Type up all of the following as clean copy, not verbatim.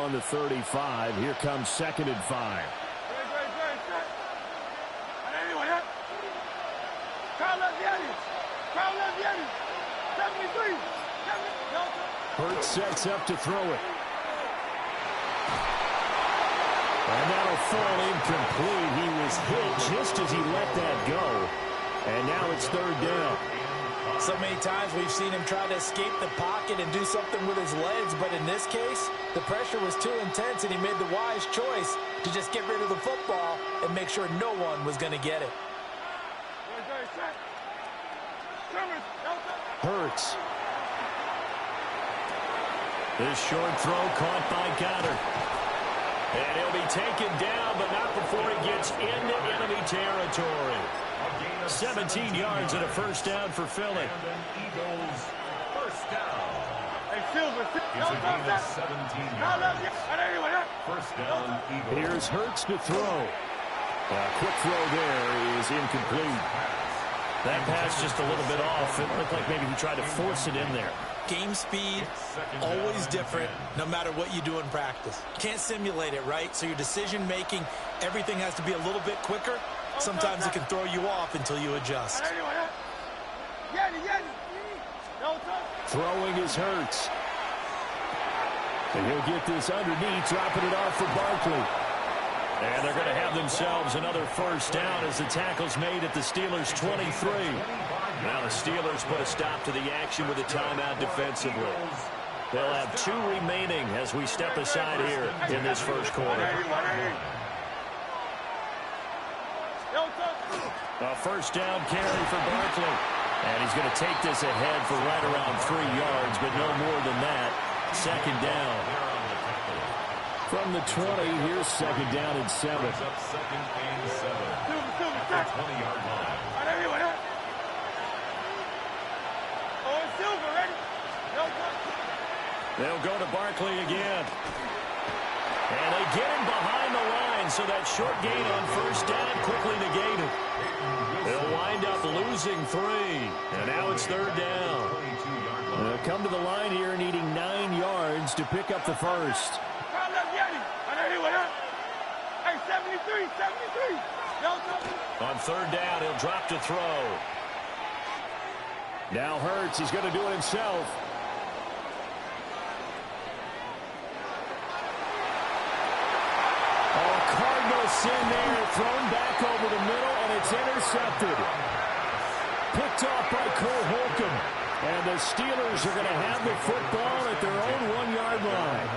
on the 35. Here comes 2nd and 5. Hurts sets up to throw it. And that'll fall incomplete. He was hit just as he let that go. And now it's 3rd down. So many times we've seen him try to escape the pocket and do something with his legs, but in this case, the pressure was too intense and he made the wise choice to just get rid of the football and make sure no one was going to get it. Hurts. This short throw caught by Goddard. And he'll be taken down, but not before he gets into enemy territory. 17 yards and a 1st down for Philly. Eagles, 1st down. It's a gain of 17 yards. 1st down, Eagles. Here's Hurts to throw. A quick throw there is incomplete. That pass just a little bit off. It looked like maybe he tried to force it in there. Game speed, always different, no matter what you do in practice. You can't simulate it, right? So your decision-making, everything has to be a little bit quicker. Sometimes it can throw you off until you adjust. Throwing is Hurts. And he'll get this underneath, dropping it off for Barkley. And they're going to have themselves another 1st down as the tackle's made at the Steelers' 23. Now the Steelers put a stop to the action with a timeout defensively. They'll have 2 remaining as we step aside here in this 1st quarter. A 1st down carry for Barkley. And he's going to take this ahead for right around 3 yards, but no more than that. 2nd down. From the 20, here's 2nd down and 7. Up 2nd and 7. At the 20-yard line. They'll go to Barkley again. And they get him behind the line, so that short gain on 1st down quickly negated. They'll wind up losing 3. And now it's 3rd down. They'll come to the line here needing 9 yards to pick up the 1st. On 3rd down, he'll drop to throw. Now Hurts, he's going to do it himself. Oh, Cardinal sin there, thrown back over the middle, and it's intercepted. Picked off by Cole Holcomb. And the Steelers are going to have the football at their own 1-yard line.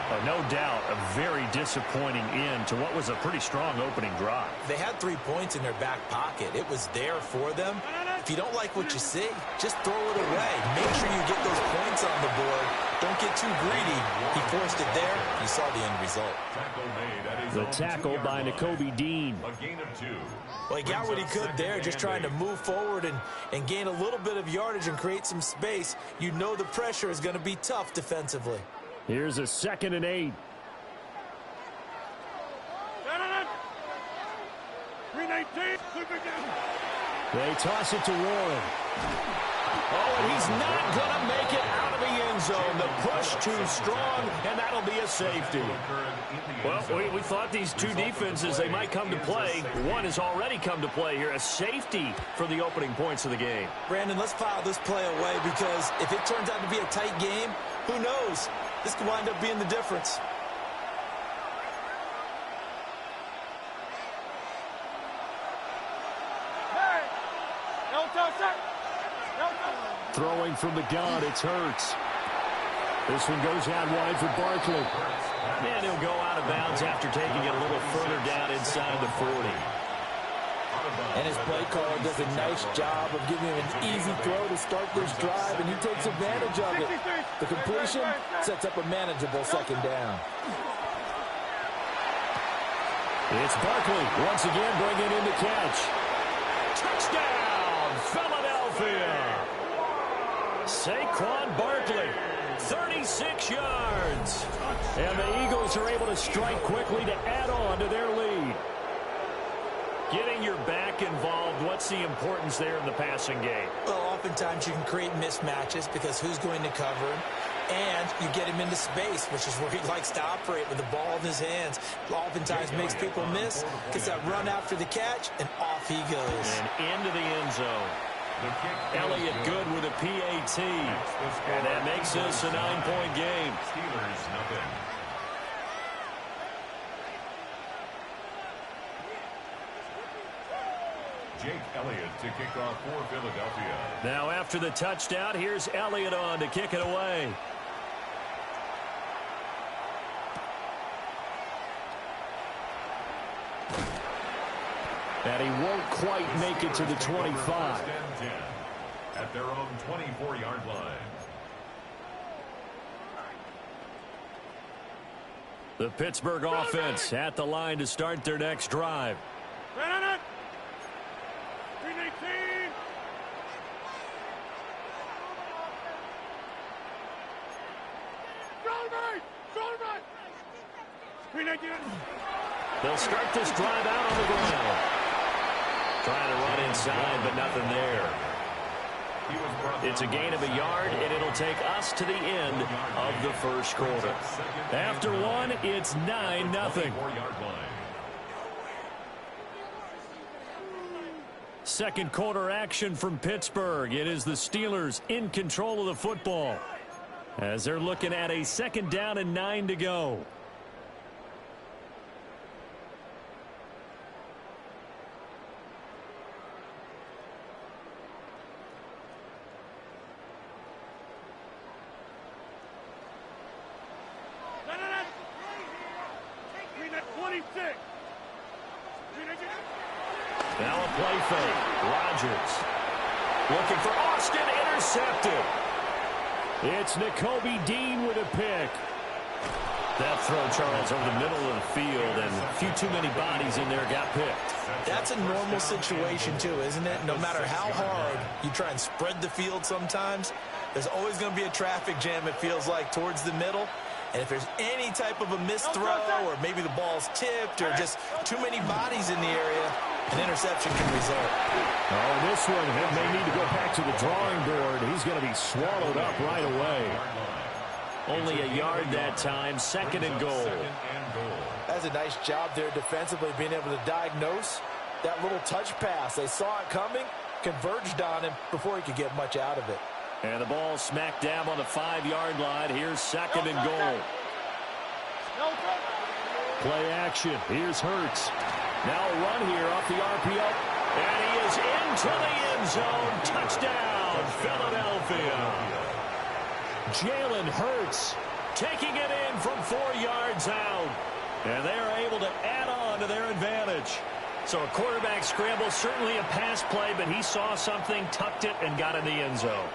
Oh, no doubt, a very disappointing end to what was a pretty strong opening drive. They had 3 points in their back pocket. It was there for them. If you don't like what you see, just throw it away. Make sure you get those points on the board. Don't get too greedy. He forced it there. You saw the end result. The tackle by Nakobe Dean. A gain of 2. Well, he got what he could there, just trying to move forward and gain a little bit of yardage and create some space. You know the pressure is going to be tough defensively. Here's a 2nd and 8. They toss it to Warren. Oh, and he's not going to make it out of the end zone. The push too strong, and that'll be a safety. Well, we thought these 2 defenses, they might come to play. One has already come to play here, a safety for the opening points of the game. Brandon, let's file this play away because if it turns out to be a tight game, who knows? This could wind up being the difference. Throwing from the gun, it's Hurts. This one goes out wide for Barkley. And he'll go out of bounds after taking it a little further down inside the 40. And his play caller does a nice job of giving him an easy throw to start this drive, and he takes advantage of it. The completion sets up a manageable 2nd down. It's Barkley once again bringing in the catch. Touchdown, Philadelphia! Saquon Barkley, 36 yards. And the Eagles are able to strike quickly to add on to their lead. Getting your back involved, what's the importance there in the passing game? Well, oftentimes you can create mismatches because who's going to cover him, and you get him into space, which is where he likes to operate with the ball in his hands. Oftentimes makes people miss, gets that run after the catch, and off he goes. And into the end zone. Elliott good with a PAT, and that makes this a 9-point game. Steelers, nothing. Jake Elliott to kick off for Philadelphia. Now after the touchdown, here's Elliott on to kick it away. And he won't quite make it to the 25. At their own 24-yard line. The Pittsburgh offense at the line to start their next drive. They'll start this drive out on the ground. Trying to run inside, but nothing there. It's a gain of a yard, and it'll take us to the end of the first quarter. After one, it's 9-0. Second quarter action from Pittsburgh. It is the Steelers in control of the football as they're looking at a 2nd down and 9 to go. Now a play fake. Rodgers looking for Austin, intercepted. It's Nakobe Dean with a pick. That throw, Charles, over the middle of the field, and a few too many bodies in there got picked. That's a normal situation, too, isn't it? No matter how hard you try and spread the field sometimes, there's always going to be a traffic jam, it feels like, towards the middle. And if there's any type of a missed throw, or maybe the ball's tipped, or just too many bodies in the area, an interception can result. Oh, this one may need to go back to the drawing board. He's going to be swallowed up right away. Only a yard that time, 2nd and goal. That's a nice job there defensively, being able to diagnose that little touch pass. They saw it coming, converged on him before he could get much out of it. And the ball smack dab on the 5-yard line. Here's 2nd and goal. Play action. Here's Hurts. Now a run here off the RPO. And he is into the end zone. Touchdown, Philadelphia. Jalen Hurts taking it in from 4 yards out. And they are able to add on to their advantage. So a quarterback scramble, certainly a pass play, but he saw something, tucked it, and got in the end zone.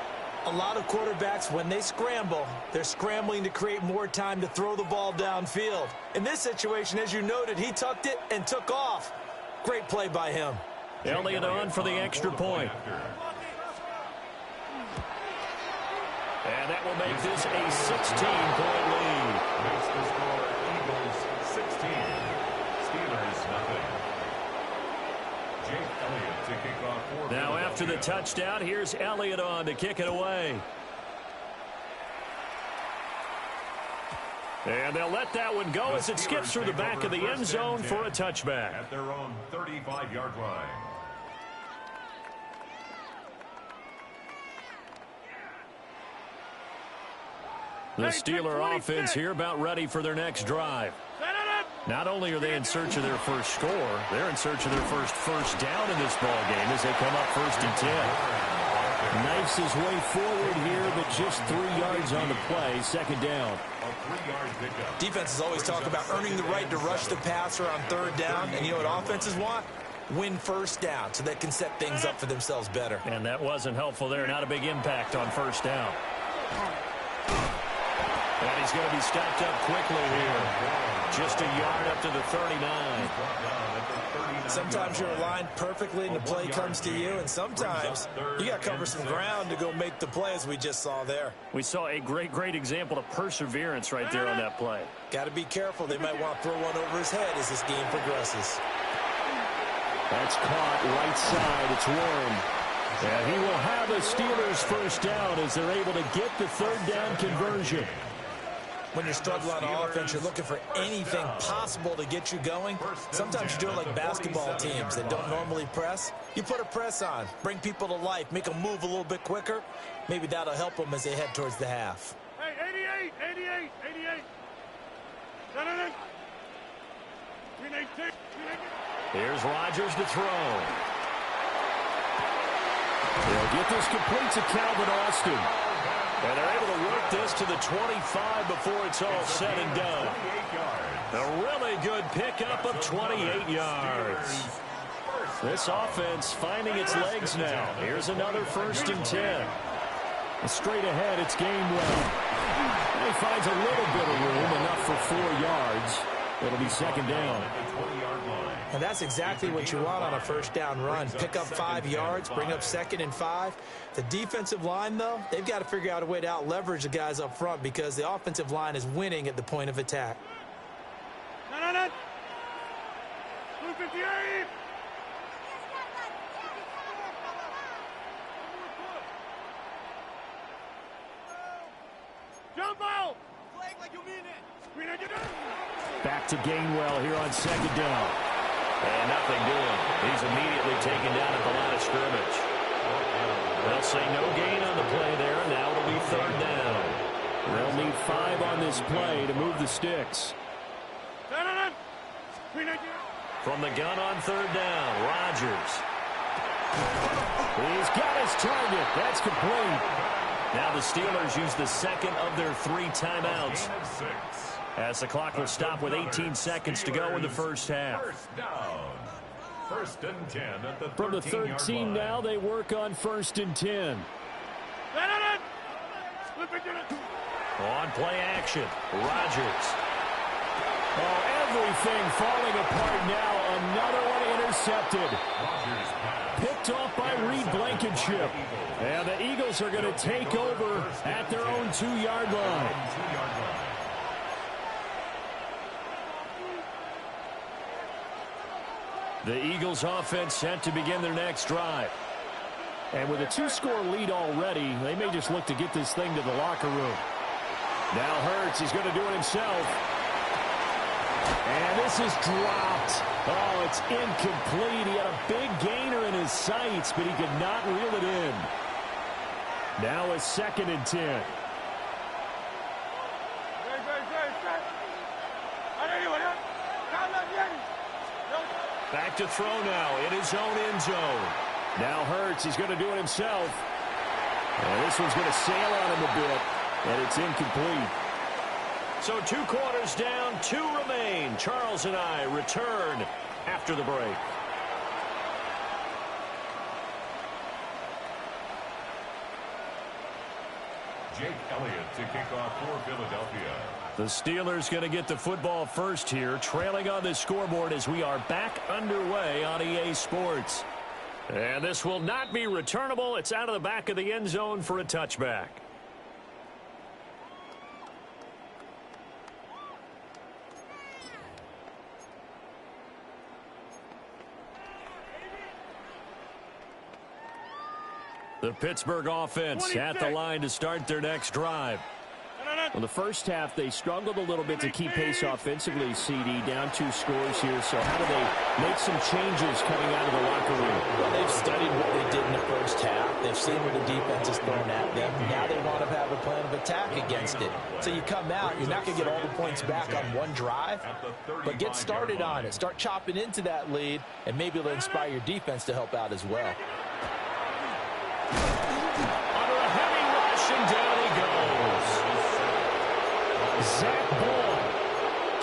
A lot of quarterbacks, when they scramble, they're scrambling to create more time to throw the ball downfield. In this situation, as you noted, he tucked it and took off. Great play by him. Elliott on for the extra point. And that will make this a 16-point lead. Makes the score Eagles 16. Steelers nothing. Jake Elliott to kick off for Now after the touchdown, here's Elliott on to kick it away. And they'll let that one go as it skips through the back of the end zone for a touchback. At their own 35-yard line. The Steeler offense here about ready for their next drive. Not only are they in search of their first score, they're in search of their first down in this ball game as they come up 1st and 10. Knifes his way forward here, but just 3 yards on the play, 2nd down. Defenses always talk about earning the right to rush the passer on 3rd down, and you know what offenses want? Win 1st down so they can set things up for themselves better. And that wasn't helpful there. Not a big impact on 1st down. And he's going to be stopped up quickly here. Just a yard up to the 39. Sometimes you're aligned perfectly and the play comes to you, and sometimes you got to cover some ground to go make the play, as we just saw there. We saw a great example of perseverance right there on that play. Got to be careful. They might want to throw one over his head as this game progresses. That's caught right side. It's Warren. And he will have the Steelers first down as they're able to get the third down conversion. When you're struggling on offense, you're looking for anything possible to get you going. Sometimes you do it like basketball teams that don't normally press. You put a press on, bring people to life, make them move a little bit quicker. Maybe that'll help them as they head towards the half. Hey, 88. No. 3-8-6. Here's Rodgers to throw. They'll get this complete to Calvin Austin. And they're able to work this to the 25 before it's all said and done. A really good pickup of 28 yards. This offense finding its legs now. Here's another 1st and 10. Straight ahead, it's Gainwell. And he finds a little bit of room, enough for 4 yards. It'll be 2nd down. And that's exactly what you want on a 1st down run. Pick up 5 yards, bring up 2nd and 5. The defensive line, though, they've got to figure out a way to out-leverage the guys up front because the offensive line is winning at the point of attack. No. 258. Jump out. Flag like you mean it. Back to Gainwell here on 2nd down. And nothing doing. He's immediately taken down at the line of scrimmage. They'll say no gain on the play there. Now it'll be 3rd down. They'll need 5 on this play to move the sticks. From the gun on 3rd down, Rodgers. He's got his target. That's complete. Now the Steelers use the 2nd of their 3 timeouts, as the clock will stop with 18 seconds to go in the first half. 1st and 10 at the 13-yard line. From the 13 now, they work on 1st and 10. On play action, Rodgers. Oh, everything falling apart now. Another one intercepted. Picked off by Reed Blankenship. And the Eagles are going to take over at their own 2-yard line. The Eagles offense set to begin their next drive. And with a 2-score lead already, they may just look to get this thing to the locker room. Now Hurts, he's going to do it himself. And this is dropped. Oh, it's incomplete. He had a big gainer in his sights, but he could not reel it in. Now a 2nd and 10. Back to throw now in his own end zone. Now Hurts, he's going to do it himself. And this one's going to sail on him a bit, and it's incomplete. So 2 quarters down, 2 remain. Charles and I return after the break. Jake Elliott to kick off for Philadelphia. The Steelers going to get the football first here, trailing on the scoreboard as we are back underway on EA Sports. And this will not be returnable. It's out of the back of the end zone for a touchback. The Pittsburgh offense at the line to start their next drive. Well, the first half, they struggled a little bit to keep pace offensively, CD, down 2 scores here. So how do they make some changes coming out of the locker room? Well, they've studied what they did in the first half. They've seen where the defense is thrown at them. Now they want to have a plan of attack against it. So you come out, you're not going to get all the points back on one drive, but get started on it. Start chopping into that lead, and maybe it'll inspire your defense to help out as well. Under a heavy rush, and down he goes. Zach Ball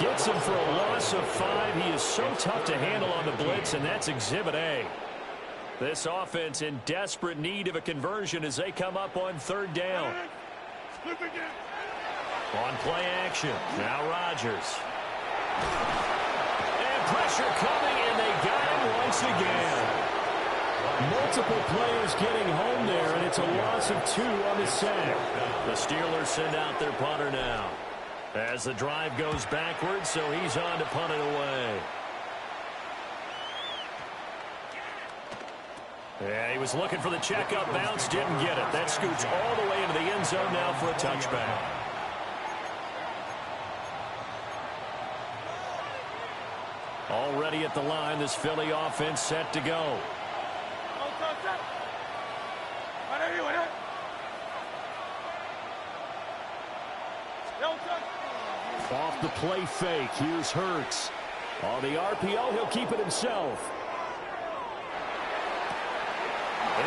gets him for a loss of 5. He is so tough to handle on the blitz, and that's Exhibit A. This offense in desperate need of a conversion as they come up on 3rd down. On play action, now Rodgers. And pressure coming, and they got him once again. Multiple players getting home there, and it's a loss of 2 on the sack. The Steelers send out their punter now, as the drive goes backwards, so he's on to punt it away. Yeah, he was looking for the checkup bounce, didn't get it. That scoots all the way into the end zone now for a touchback. Already at the line, this Philly offense set to go. Off the play fake, here's Hurts. On the RPO, he'll keep it himself.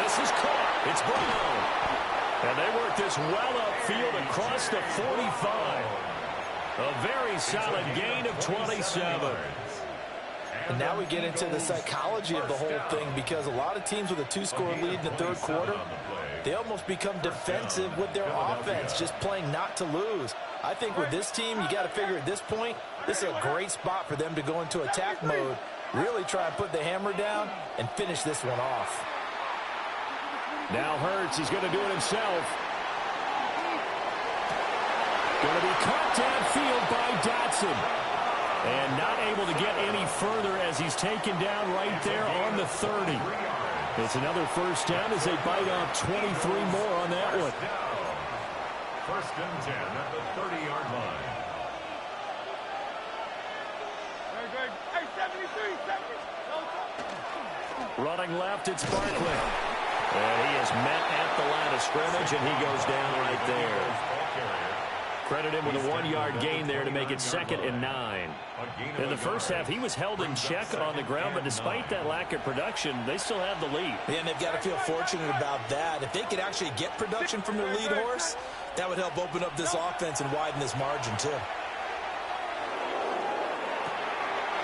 This is caught. It's Bruno. And they work this well upfield across the 45. A very solid gain of 27. And now we get into the psychology of the whole thing, because a lot of teams with a 2-score lead in the third quarter, they almost become defensive with their offense, just playing not to lose. I think with this team, you got to figure at this point, this is a great spot for them to go into attack mode, really try and put the hammer down and finish this one off. Now Hurts is going to do it himself. Going to be caught downfield by Dotson. And not able to get any further as he's taken down right there on the 30. It's another first down as they bite off 23 more on that one. First and 10 at the 30-yard line. Running left, it's Barkley. And he is met at the line of scrimmage, and he goes down right there. Credit him with a 1-yard gain there to make it 2nd and 9. In the first half, he was held in check on the ground, but despite that lack of production, they still have the lead. Yeah, and they've got to feel fortunate about that. If they could actually get production from their lead horse, that would help open up this offense and widen this margin, too.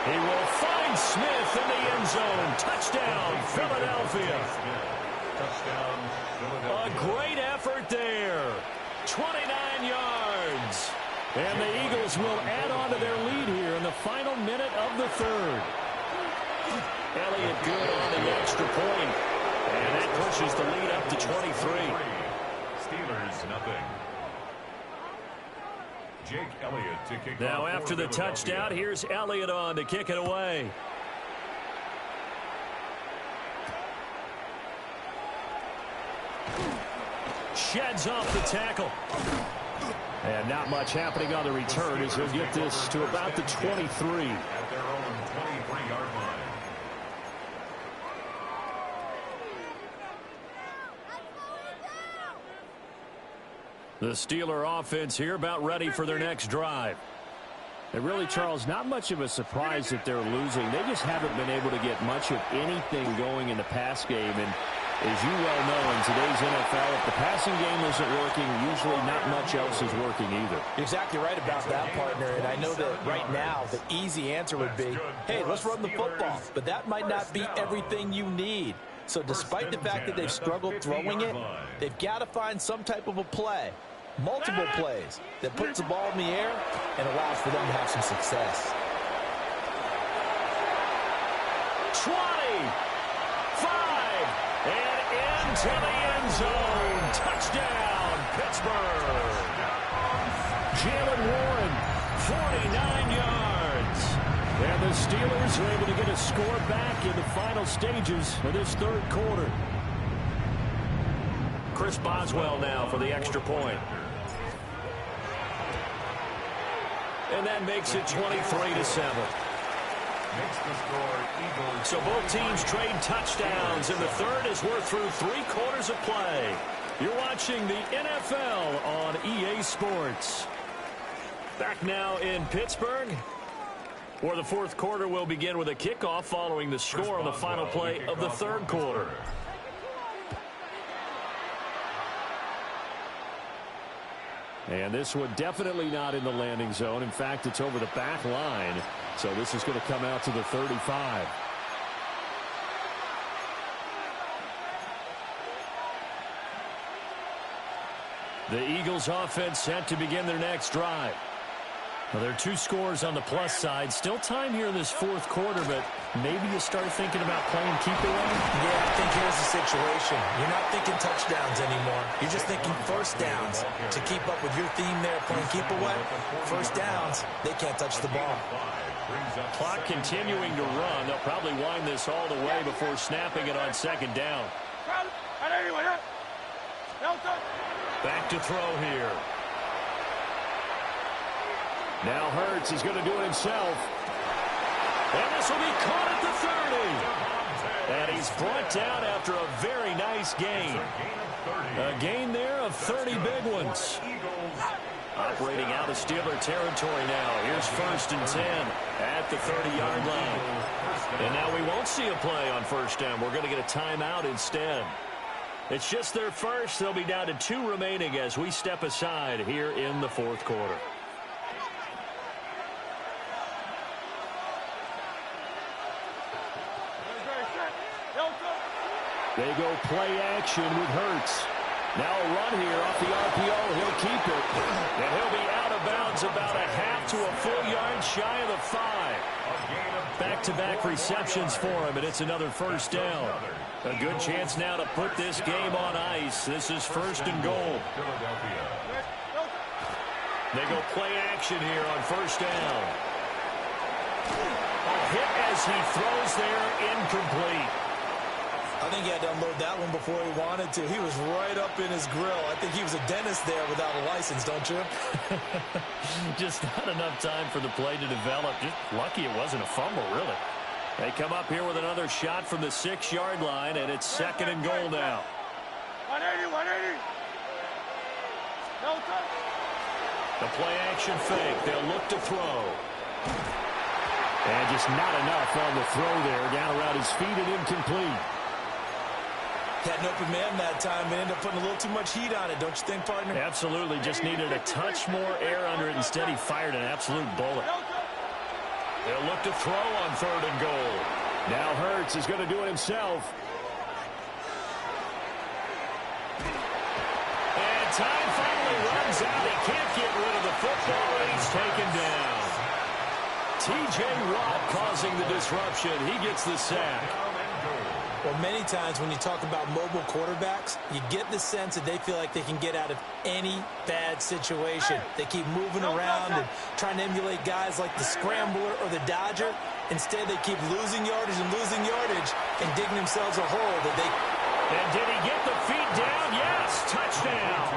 He will find Smith in the end zone. Touchdown, Philadelphia. A great effort there. 29 yards. And the Eagles will add on to their lead here in the final minute of the third. Elliott good on the extra point. And that pushes the lead up to 23. Steelers nothing. Jake Elliott to kick now off after the touchdown, here's Elliott on to kick it away. Sheds off the tackle. And not much happening on the return as he'll get this to about the 23. At their own 23-yard line. The Steeler offense here about ready for their next drive. And really, Charles, not much of a surprise that they're losing. They just haven't been able to get much of anything going in the pass game. And as you well know, in today's NFL, if the passing game isn't working, usually not much else is working either. You're exactly right about that, partner. And I know that right now the easy answer would be, hey, let's run the football. But that might not be everything you need. So despite the fact that they've struggled throwing it, they've got to find some type of a play, multiple plays, that puts the ball in the air and allows for them to have some success. 20, 5, and into the end zone. Touchdown, Pittsburgh. Jalen Warren, 49 yards. And the Steelers are able to get a score back in the final stages of this third quarter. Chris Boswell now for the extra point. And that makes it 23-7. So both teams trade touchdowns, and the third as we're through 3 quarters of play. You're watching the NFL on EA Sports. Back now in Pittsburgh, where the fourth quarter will begin with a kickoff following the score on the final play of the third quarter. And this one definitely not in the landing zone. In fact, it's over the back line. So this is going to come out to the 35. The Eagles offense set to begin their next drive. Well, there are 2 scores on the plus side. Still time here in this fourth quarter, but maybe you start thinking about playing keep away? Yeah, I think here's the situation. You're not thinking touchdowns anymore. You're just thinking first downs. To keep up with your theme there, playing keep away, first downs, they can't touch the ball. Clock continuing to run. They'll probably wind this all the way before snapping it on second down. Back to throw here. Now Hurts is going to do it himself. And this will be caught at the 30. And he's brought down after a very nice gain. A gain there of 30 big ones. Operating out of Steeler territory now. Here's 1st and 10 at the 30-yard line. And now we won't see a play on first down. We're going to get a timeout instead. It's just their first. They'll be down to 2 remaining as we step aside here in the fourth quarter. They go play action with Hurts. Now a run here off the RPO. He'll keep it. And he'll be out of bounds about a half to a full yard shy of the 5. Back-to-back receptions for him, and it's another first down. A good chance now to put this game on ice. This is 1st and goal. They go play action here on first down. A hit as he throws there, incomplete. I think he had to unload that one before he wanted to. He was right up in his grill. I think he was a dentist there without a license, don't you? Just not enough time for the play to develop. Just lucky it wasn't a fumble, really. They come up here with another shot from the 6-yard line, and it's 2nd and goal now. 180. The play action fake. They'll look to throw. And just not enough on the throw there. Down around his feet and incomplete. Had an open man that time, but ended up putting a little too much heat on it, don't you think, partner? Absolutely. Just needed a touch more air under it. Instead, he fired an absolute bullet. They'll look to throw on 3rd and goal. Now Hurts is going to do it himself. And time finally runs out. He can't get rid of the football, and he's taken down. T.J. Watt causing the disruption. He gets the sack. Well, many times when you talk about mobile quarterbacks, you get the sense that they feel like they can get out of any bad situation. They keep moving around and trying to emulate guys like the scrambler or the dodger. Instead, they keep losing yardage and digging themselves a hole that they... And did he get the feet down? Yes, touchdown.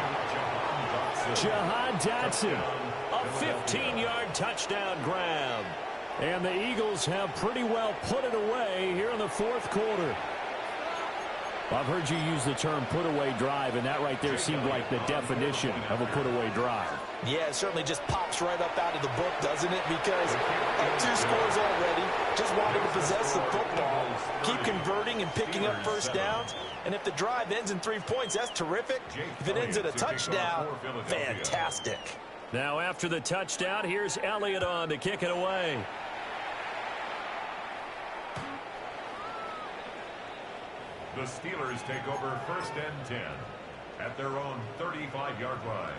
Jahan Dotson, a 15-yard touchdown grab. And the Eagles have pretty well put it away here in the fourth quarter. I've heard you use the term put-away drive, and that right there seemed like the definition of a put-away drive. Yeah, it certainly just pops right up out of the book, doesn't it? Because up 2 scores already, just wanted to possess the football, keep converting and picking up first downs. And if the drive ends in 3 points, that's terrific. If it ends in a touchdown, fantastic. Now after the touchdown, here's Elliott on to kick it away. The Steelers take over 1st and 10 at their own 35-yard line.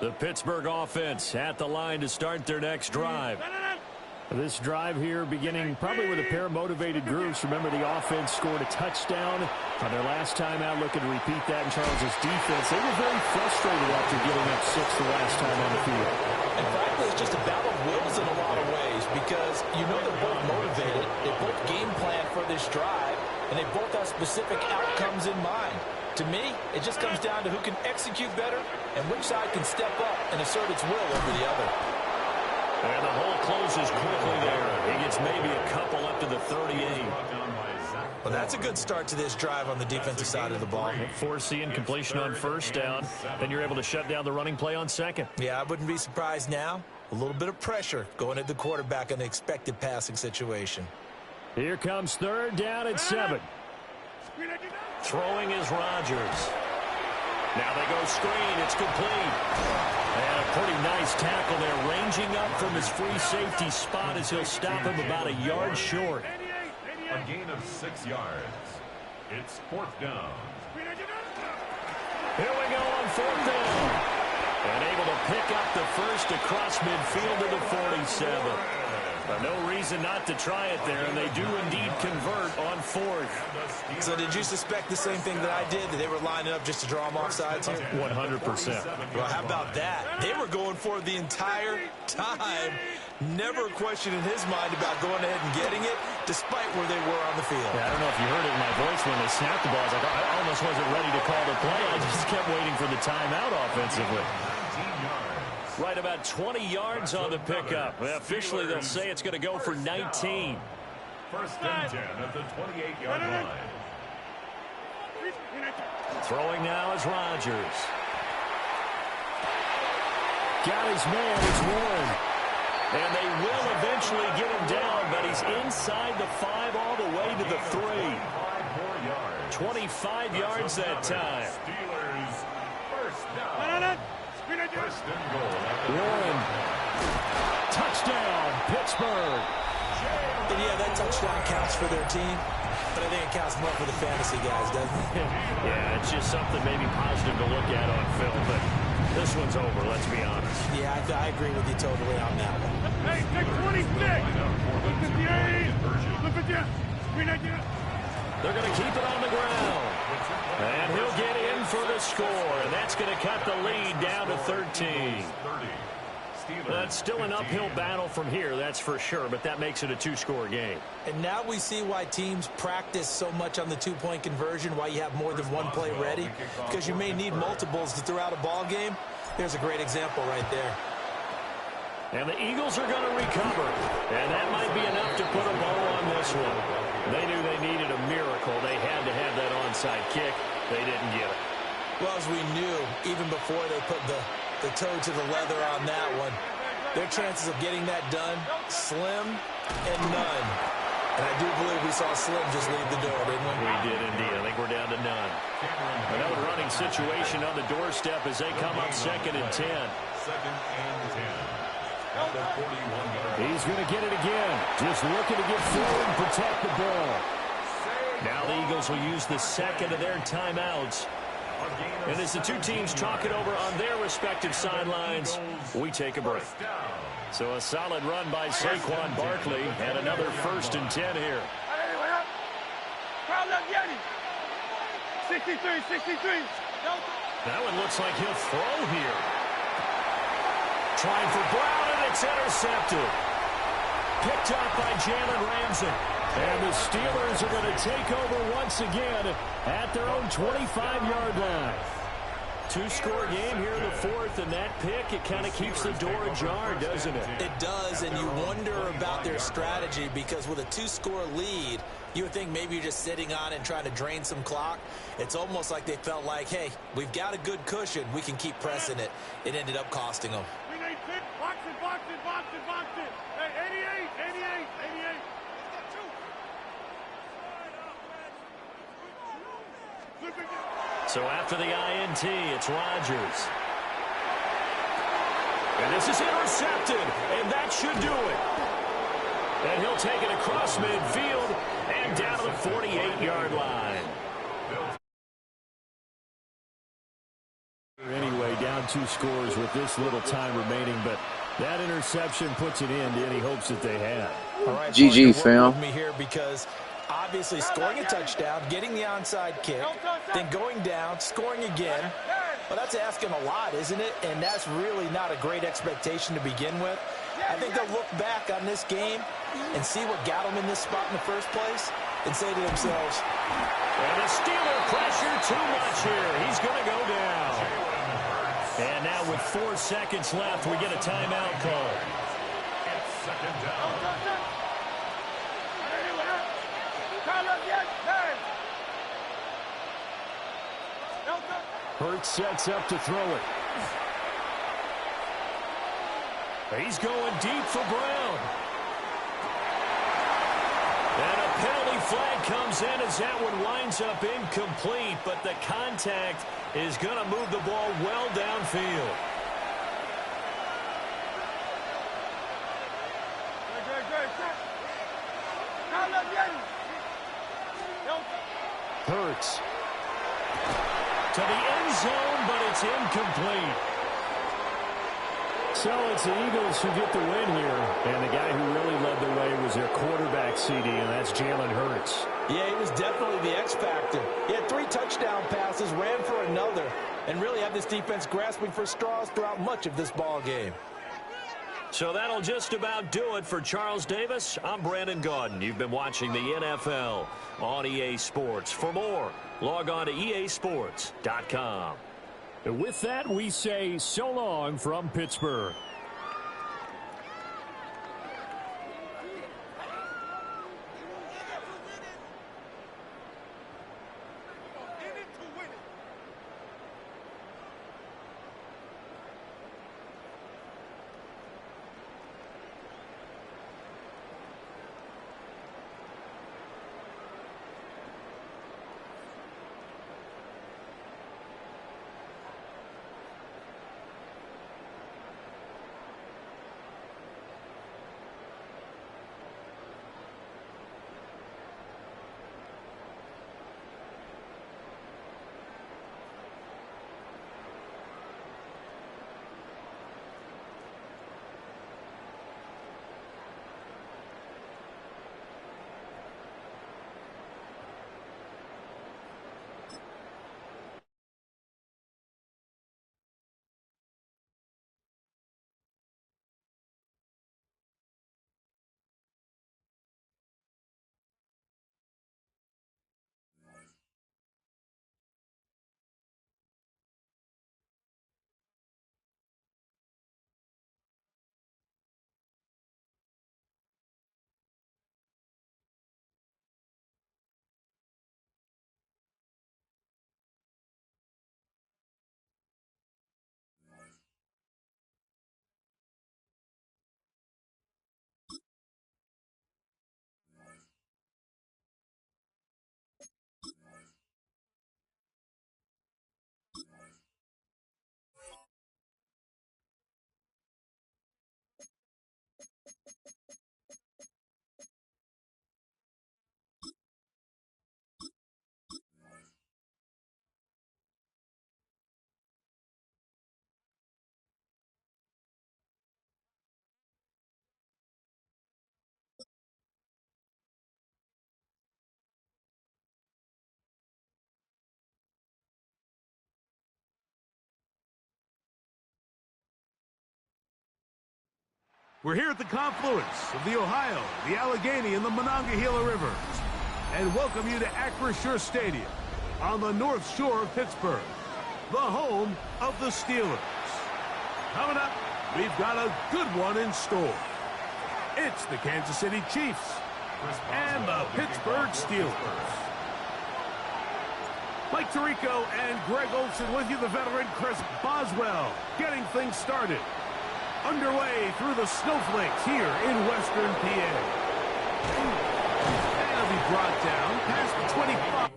The Pittsburgh offense at the line to start their next drive. This drive here beginning probably with a pair of motivated groups. Remember, the offense scored a touchdown on their last time out. Looking to repeat that in Charles's defense. They were very frustrated after giving up 6 the last time on the field. And frankly, it's just a battle of wills in a lot of ways because you know they're both motivated. They both game plan for this drive, and they both have specific outcomes in mind. To me, it just comes down to who can execute better and which side can step up and assert its will over the other. And the hole closes quickly there. He gets maybe a couple up to the 38. Well, that's a good start to this drive on the defensive side of the ball. Force the incompletion on first down. Then you're able to shut down the running play on second. Yeah, I wouldn't be surprised now. A little bit of pressure going at the quarterback in the expected passing situation. Here comes 3rd down and 7. Throwing is Rodgers. Now they go screen. It's complete. And a pretty nice tackle there, ranging up from his free safety spot as he'll stop him about a yard short. A gain of 6 yards. It's 4th down. Here we go on 4th down. And able to pick up the first across midfield to the 47. No reason not to try it there, and they do indeed convert on fourth. So did you suspect the same thing that I did, that they were lining up just to draw them off sides here? 100%. Well, how about that? They were going for it the entire time. Never a question in his mind about going ahead and getting it, despite where they were on the field. Yeah, I don't know if you heard it in my voice when they snapped the ball. I was like, I almost wasn't ready to call the play. I just kept waiting for the timeout offensively. Right about 20 yards on the pickup. Well, officially, they'll say it's going to go for 19. First and 10 at the 28-yard line. Throwing now is Rodgers. Got his man, it's Warren. And they will eventually get him down, but he's inside the 5 all the way to the 3. 25 yards that time. Steelers first down. First and goal. Warren. Touchdown, Pittsburgh. And yeah, that touchdown counts for their team, but I think it counts more for the fantasy guys, doesn't it? Yeah, it's just something maybe positive to look at on film, but this one's over, let's be honest. Yeah, I agree with you totally on that one. Hey, take 26. Look 58. They're going to keep it on the ground. And he'll get in for the score, and that's going to cut the lead down to 13. That's still an uphill battle from here, that's for sure, but that makes it a 2-score game. And now we see why teams practice so much on the 2-point conversion, why you have more than one play ready, because you may need multiples to throw out a ball game. There's a great example right there. And the Eagles are going to recover, and that might be enough to put a bow on this one. They knew they needed a miracle. They had to have that onside kick. They didn't get it. Well, as we knew, even before they put the toe to the leather on that one, their chances of getting that done, slim and none. And I do believe we saw Slim just leave the door, didn't we? We did indeed. I think we're down to none. Another running situation on the doorstep as they come up 2nd and 10. Second and 10. He's going to get it again. Just looking to get forward and protect the ball. Now the Eagles will use the second of their timeouts. And as the two teams talk it over on their respective sidelines, we take a break. So a solid run by Saquon Barkley and another 1st and 10 here. 63. That one looks like he'll throw here. Trying for Brown, and it's intercepted. Picked up by Jalen Ramsey. And the Steelers are going to take over once again at their own 25-yard line. 2-score game here in the 4th, and that pick, it kind of keeps the door ajar, doesn't it? It does, and you wonder about their strategy because with a 2-score lead, you would think maybe you're just sitting on and trying to drain some clock. It's almost like they felt like, hey, we've got a good cushion. We can keep pressing it. It ended up costing them. Box it. Hey, 88. So after the INT, it's Rodgers. And this is intercepted, and that should do it. And he'll take it across midfield and down to the 48-yard line. Anyway, down 2 scores with this little time remaining, but that interception puts an end to any hopes that they had. All right, GG, fam. with me here because obviously scoring a touchdown, getting the onside kick, then going down, scoring again. Well, that's asking a lot, isn't it? And that's really not a great expectation to begin with. I think they'll look back on this game and see what got them in this spot in the first place and say to themselves, and the Steeler pressure too much here. He's going to go down. And now with 4 seconds left, we get a timeout call. It's second down. Hurts sets up to throw it. He's going deep for Brown. And a penalty flag comes in as that one winds up incomplete, but the contact is going to move the ball well downfield. Hurts to the end zone, but it's incomplete. So it's the Eagles who get the win here. And the guy who really led the way was their quarterback, CD, and that's Jalen Hurts. Yeah, he was definitely the X factor. He had 3 touchdown passes, ran for another, and really had this defense grasping for straws throughout much of this ball game. So that'll just about do it for Charles Davis. I'm Brandon Gaudin. You've been watching the NFL on EA Sports. For more, log on to easports.com. And with that, we say so long from Pittsburgh. We're here at the confluence of the Ohio, the Allegheny, and the Monongahela Rivers, and welcome you to Acrisure Stadium on the North Shore of Pittsburgh, the home of the Steelers. Coming up, we've got a good one in store. It's the Kansas City Chiefs and the Pittsburgh Steelers. Mike Tirico and Greg Olsen with you, the veteran Chris Boswell, getting things started. Underway through the snowflakes here in Western PA. And he'll be brought down past the 25.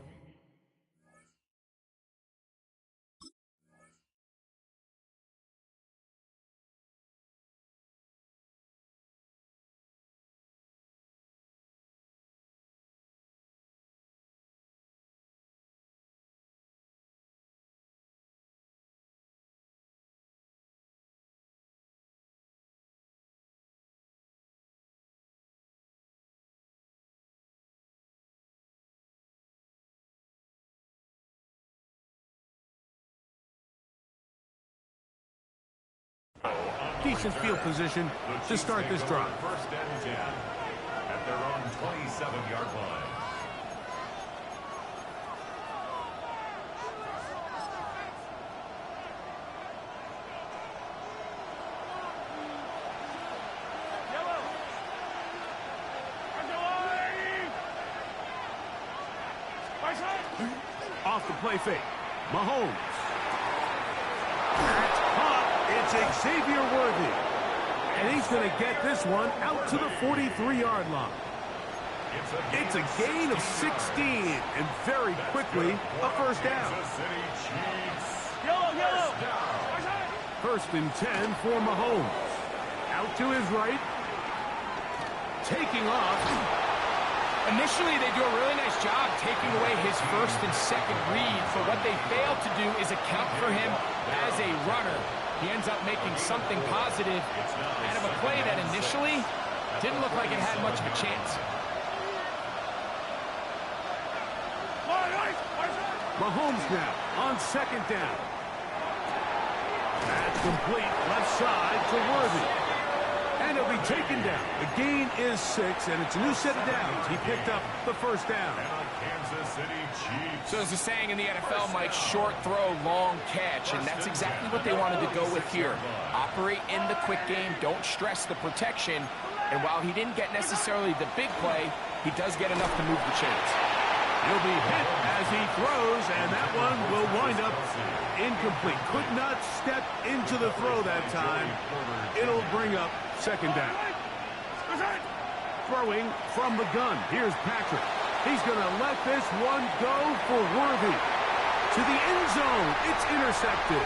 Decent field position to start this drive. First and 10 at their own 27-yard line. Off the play fake. Mahomes. That's caught. It's Xavier Worthy. And he's going to get this one out to the 43-yard line. It's a gain of 16, and very quickly, a first down. First and 10 for Mahomes. Out to his right. Taking off. Initially, they do a really nice job taking away his first and second reads, but what they failed to do is account for him as a runner. He ends up making something positive out of a play that initially didn't look like it had much of a chance. Mahomes now on second down. That's complete left side to Worthy. And it'll be taken down. The gain is 6, and it's a new set of downs. He picked up the first down. Kansas City Chiefs. So there's a saying in the NFL, Mike, short throw, long catch, and that's exactly what they wanted to go with here. Operate in the quick game, don't stress the protection, and while he didn't get necessarily the big play, he does get enough to move the chains. He'll be hit as he throws, and that one will wind up incomplete. Could not step into the throw that time. It'll bring up second down. Throwing from the gun. Here's Patrick. He's going to let this one go for Worthy. To the end zone. It's intercepted.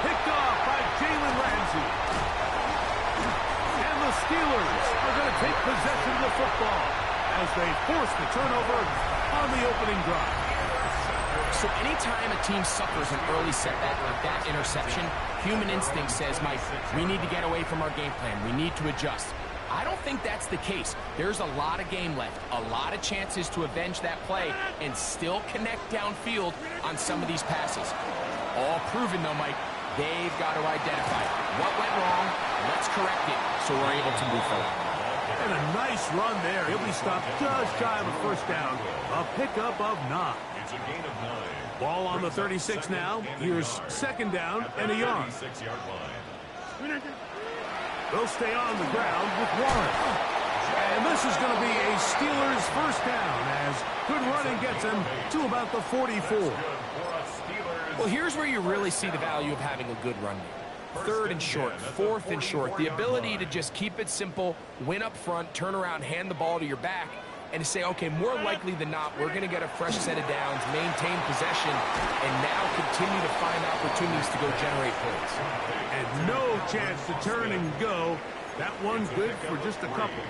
Picked off by Jalen Ramsey. And the Steelers are going to take possession of the football as they force the turnover on the opening drive. So anytime a team suffers an early setback like that interception, human instinct says, Mike, we need to get away from our game plan. We need to adjust. I don't think that's the case. There's a lot of game left, a lot of chances to avenge that play and still connect downfield on some of these passes. All proven, though, Mike, they've got to identify what went wrong, let's correct it so we're able to move forward. And a nice run there. He'll be stopped just shy of a first down. A pickup of 9. It's a gain of 9. Ball on the 36 now. Here's second down and a yard. 36-yard line. They'll stay on the ground with Warren. And this is going to be a Steelers first down as good running gets him to about the 44. Well, here's where you really see the value of having a good run game. Third and short, fourth and short. The ability to just keep it simple, win up front, turn around, hand the ball to your back, and to say, okay, more likely than not, we're going to get a fresh set of downs, maintain possession, and now continue to find opportunities to go generate points. And no chance to turn and go. That one's good for just a couple.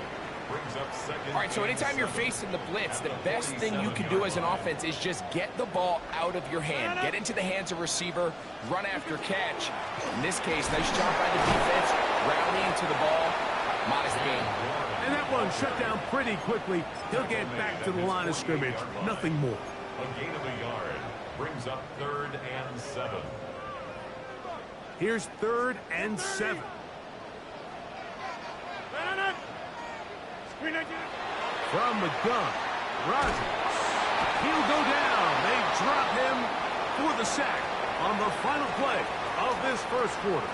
All right, so anytime you're facing the blitz, the best thing you can do as an offense is just get the ball out of your hand. Get into the hands of receiver, run after catch. In this case, nice job by the defense, rallying to the ball, modest gain. And that one shut down pretty quickly. He'll get back to the line of scrimmage. Nothing more. A gain of a yard brings up 3rd and 7. Here's 3rd and 7. From the gun, Rodgers. He'll go down. They drop him for the sack on the final play of this first quarter.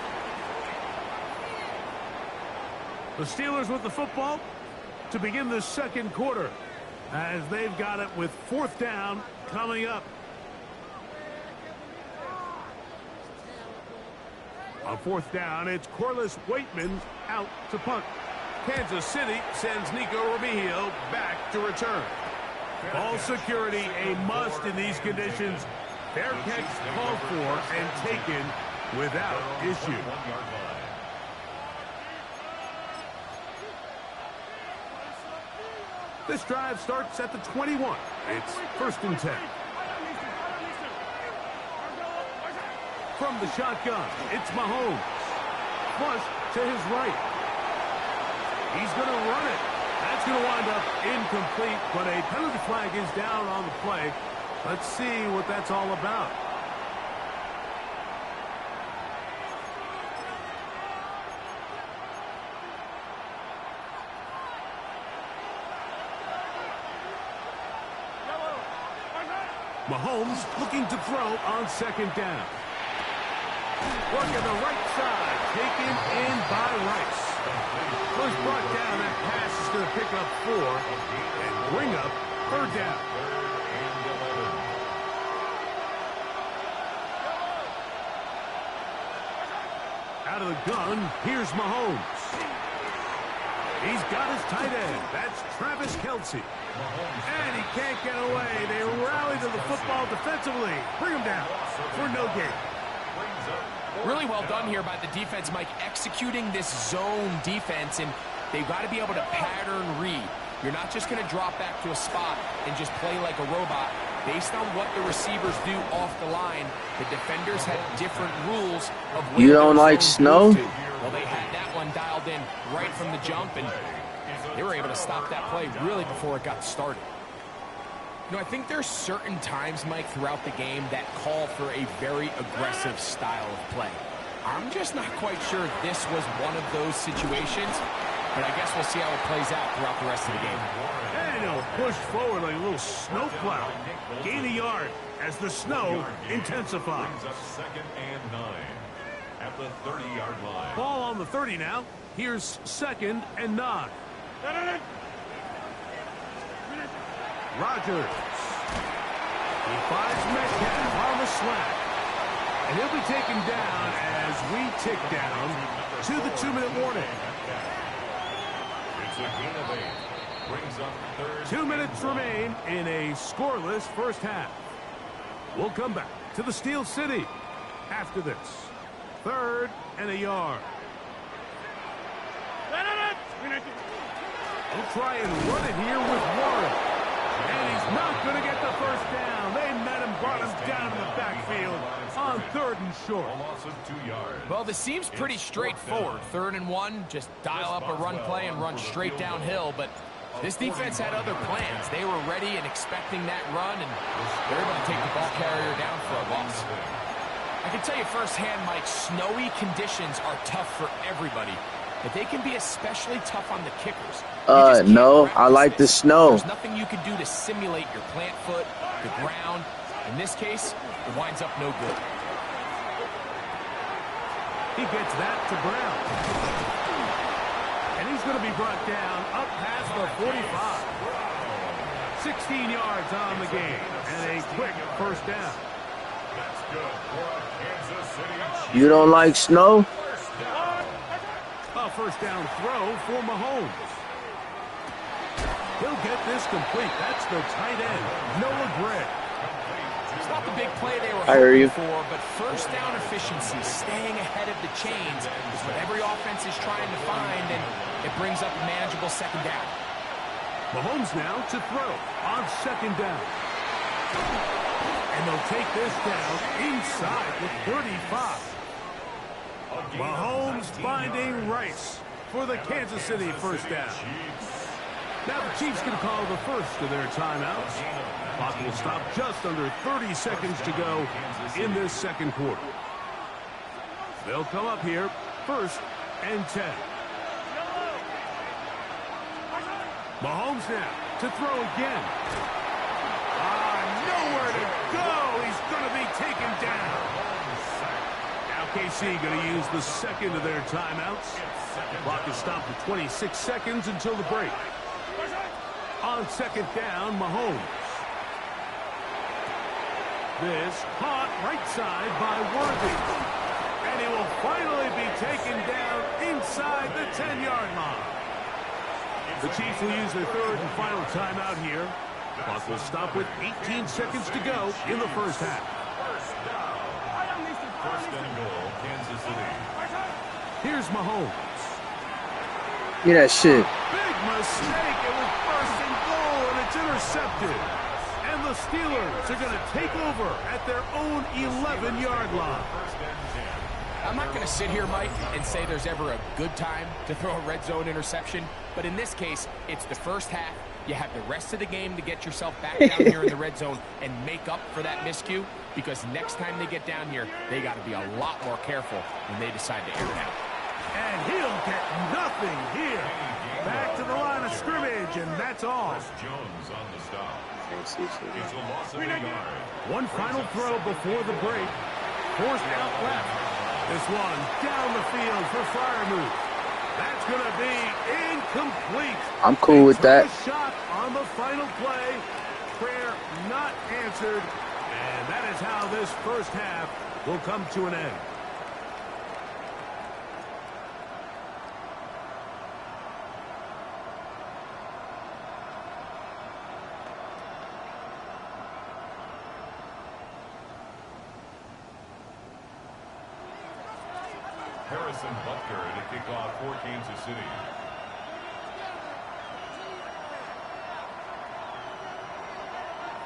The Steelers with the football to begin the second quarter as they've got it with 4th down coming up. On 4th down, it's Corliss Waitman out to punt. Kansas City sends Nico Remigio back to return. Ball security a must in these conditions. Fair catch called for and taken without issue. This drive starts at the 21. It's 1st and 10. From the shotgun, it's Mahomes. Flush to his right. He's going to run it. That's going to wind up incomplete, but a penalty flag is down on the play. Let's see what that's all about. Mahomes looking to throw on 2nd down. Working the right side, taken in by Rice. First brought down, that pass is going to pick up 4 and bring up 3rd down. Out of the gun, here's Mahomes. He's got his tight end. That's Travis Kelce. And he can't get away. They rally to the football defensively. Bring him down for no gain. Really well done here by the defense, Mike, executing this zone defense, and they've got to be able to pattern read. You're not just going to drop back to a spot and just play like a robot. based on what the receivers do off the line, the defenders had different rules of where You don't like those snow? moved to. Well, they had that one dialed in right from the jump, and they were able to stop that play really before it got started. You know, I think there's certain times, Mike, throughout the game that call for a very aggressive style of play. I'm just not quite sure if this was one of those situations, but I guess we'll see how it plays out throughout the rest of the game. And he'll push forward like a little snow plow. Gain a yard as the snow intensifies. Brings up 2nd and 9 at the 30-yard line. Ball on the 30 now. Here's 2nd and 9. Rodgers. He finds Metcalf on the slant. And he'll be taken down as we tick down to the 2-minute warning. It's a gain of 8. Brings up 3rd. 2 minutes remain in a scoreless first half. We'll come back to the Steel City after this. 3rd and a yard. We'll try and run it here with Warren. And he's not going to get the first down. They met him, brought him down in the backfield on 3rd and short. A loss of 2 yards. Well, this seems pretty straightforward. 3rd and 1, just dial up a run play and run straight downhill. But this defense had other plans. They were ready and expecting that run, and they're able to take the ball carrier down for a loss. I can tell you firsthand, Mike, snowy conditions are tough for everybody. But they can be especially tough on the kickers. No, I like the snow. There's nothing you can do to simulate your plant foot, the ground. In this case, it winds up no good. He gets that to Brown. And he's going to be brought down up past the 45. 16 yards on the game and a quick first down. That's good for a Kansas City. You don't like snow? A first down throw for Mahomes. He'll get this complete. That's the tight end, Noah Gray. It's not the big play they were I hear you. hoping for, but first down efficiency, staying ahead of the chains is what every offense is trying to find, and it brings up a manageable second down. Mahomes now to throw on 2nd down. And they'll take this down inside the 35. Mahomes finding Rice for the Kansas City first down. Now the Chiefs going to call the first of their timeouts. Clock will stop just under 30 seconds to go in this second quarter. They'll come up here 1st and 10. Mahomes now to throw again. Nowhere to go. He's going to be taken down. Now KC going to use the second of their timeouts. Clock is stopped at 26 seconds until the break. On 2nd down, Mahomes. This caught right side by Worthy. And he will finally be taken down inside the 10-yard line. The Chiefs will use their 3rd and final timeout here. Clock will stop with 18 seconds to go in the first half. First and goal, Kansas City. Here's Mahomes. Get that shit. Big mistake. It was 1st and goal, and it's intercepted. And the Steelers are going to take over at their own 11-yard line. I'm not going to sit here, Mike, and say there's ever a good time to throw a red zone interception, but in this case, it's the first half. You have the rest of the game to get yourself back down here in the red zone and make up for that miscue, because next time they get down here, they got to be a lot more careful when they decide to air it out. And he'll get nothing here. Back to the line of scrimmage, and that's all. Jones on the stop. It's a loss of a yard. One final throw before the break. Forced out left. This one down the field for Freiermuth. That's going to be incomplete. I'm cool with that. A shot on the final play. Prayer not answered. And that is how this first half will come to an end. Harrison Butker to kick off for Kansas City.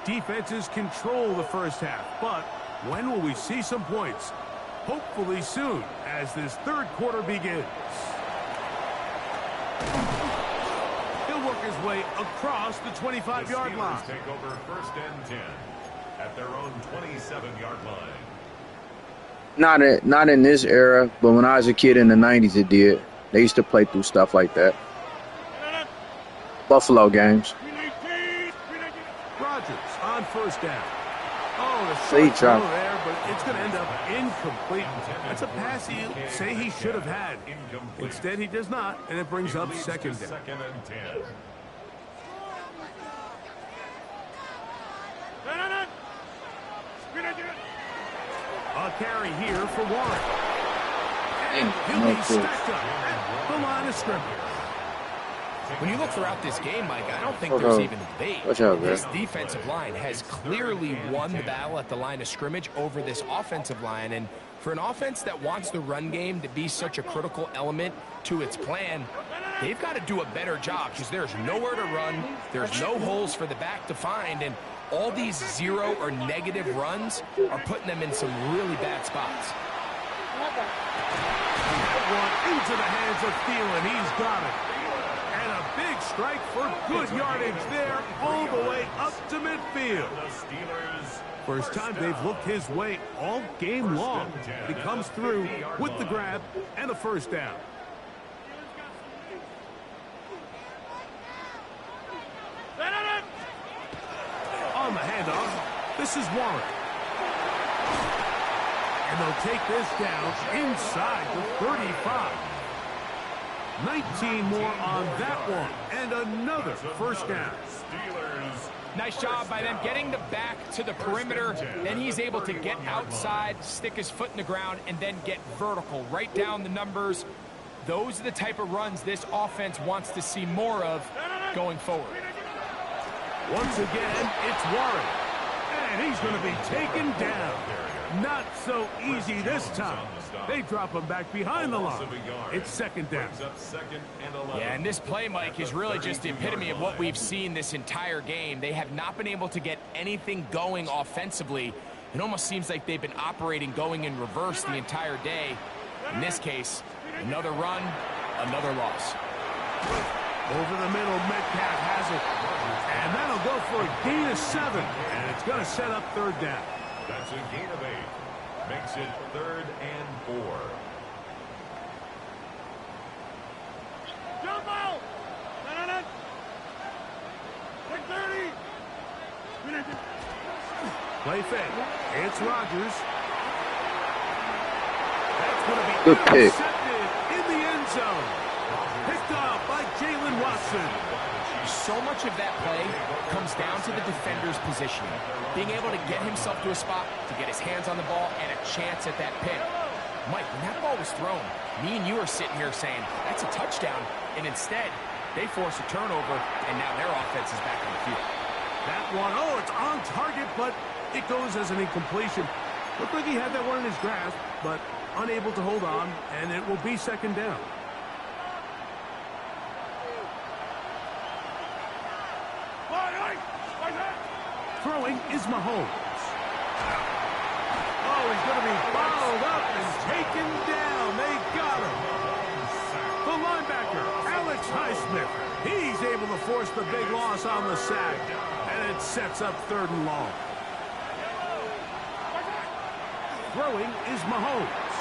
Defenses control the first half, but when will we see some points? Hopefully soon, as this third quarter begins. He'll work his way across the 25-yard line. Take over 1st and 10 at their own 27-yard line. Not in this era, but when I was a kid in the 90s, it did. They used to play through stuff like that. Buffalo games. Rodgers on first down. Oh, the Short throw there, but it's going to end up incomplete. That's a pass you say he should have had. Instead, he does not, and it brings up second down. 2nd and 10. A carry here for Warren. And he'll be stacked up at the line of scrimmage. When you look throughout this game, Mike, I don't think there's even a debate. Watch out, this defensive line has clearly won the battle at the line of scrimmage over this offensive line. And for an offense that wants the run game to be such a critical element to its plan, they've got to do a better job because there's nowhere to run. There's no holes for the back to find. And all these zero or negative runs are putting them in some really bad spots. One into the hands of Thielen. He's got it. And a big strike for good yardage there all the way up to midfield. First time they've looked his way all game long. He comes through with the grab and a first down. On the handoff, this is Warren. And they'll take this down inside the 35. 19 more on that one, and another first down. Nice job by them getting the back to the perimeter. Then he's able to get outside, stick his foot in the ground, and then get vertical. Right down the numbers. Those are the type of runs this offense wants to see more of going forward. Once again, it's Warren. And he's going to be taken down. Not so easy this time. They drop him back behind the line. It's second down. Yeah, and this play, Mike, is really just the epitome of what we've seen this entire game. They have not been able to get anything going offensively. It almost seems like they've been operating going in reverse the entire day. In this case, another run, another loss. Over the middle, Metcalf has it. And that'll go for a gain of 7. And it's going to set up third down. That's a gain of 8. Makes it 3rd and 4. Jump out! Play fake. It's Rodgers. That's going to be good pick. Intercepted in the end zone. Picked off by Jalen Watson. So much of that play comes down to the defender's positioning. Being able to get himself to a spot, to get his hands on the ball, and a chance at that pick. Mike, when that ball was thrown, me and you are sitting here saying, that's a touchdown. And instead, they force a turnover, and now their offense is back on the field. That one, oh, it's on target, but it goes as an incompletion. Looked like he had that one in his grasp, but unable to hold on, and it will be second down. Throwing is Mahomes. Oh, he's going to be fouled up and taken down. They got him. The linebacker, Alex Highsmith. He's able to force the big loss on the sack, and it sets up 3rd and long. Throwing is Mahomes.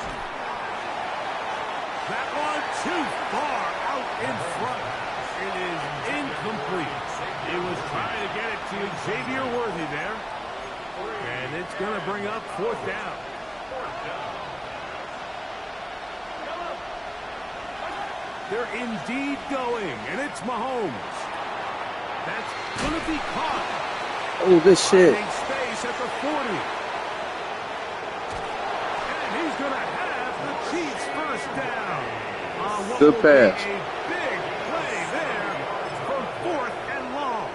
That one too far out in front. It is incomplete. He was trying to get it to Xavier Worthy there. And it's going to bring up 4th down. They're indeed going, and it's Mahomes. That's going to be caught. Oh, good shit. Finding space at the 40. And he's going to have the Chiefs first down. Good pass. A big play there for 4th and long.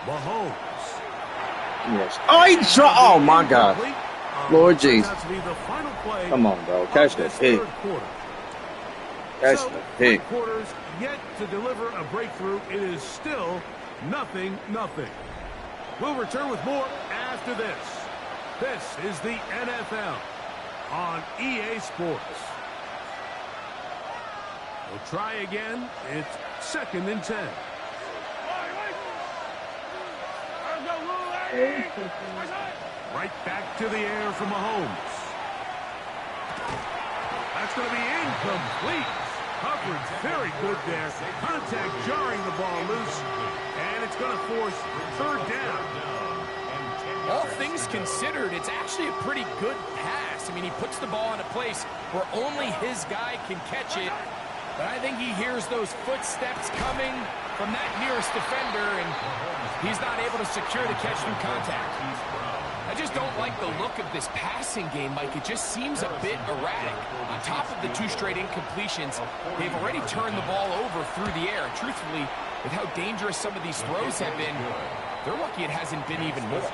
Mahomes. Yes. Oh, he dropped. Oh, my God. Lord Jesus. Come on, bro. Catch that pig. That's So, a 3 pick. quarters yet to deliver a breakthrough. It is still 0-0. We'll return with more after this. This is the NFL on EA Sports. We'll try again. It's 2nd and 10. Right back to the air from Mahomes. That's going to be incomplete. Coverage very good there. Contact jarring the ball loose. And it's going to force 3rd down. All things considered, it's actually a pretty good pass. I mean, he puts the ball in a place where only his guy can catch it. But I think he hears those footsteps coming from that nearest defender, and he's not able to secure the catch through contact. I just don't like the look of this passing game, Mike. It just seems a bit erratic. On top of the 2 straight incompletions, they've already turned the ball over through the air. Truthfully, with how dangerous some of these throws have been, they're lucky it hasn't been even more.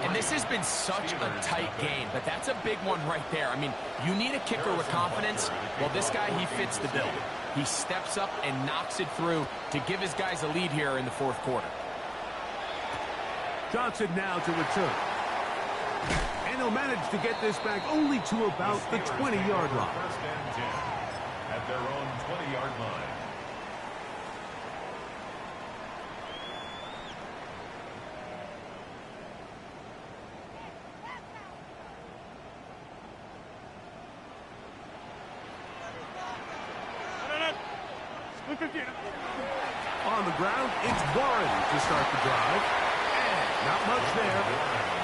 And this has been such a tight game, but that's a big one right there. I mean, you need a kicker with confidence. Well, this guy, he fits the bill. He steps up and knocks it through to give his guys a lead here in the 4th quarter. Johnson now to return. And he'll manage to get this back only to about the 20-yard line. 1st and 10 at their own 20-yard line. On the ground, it's Warren to start the drive. And not much there.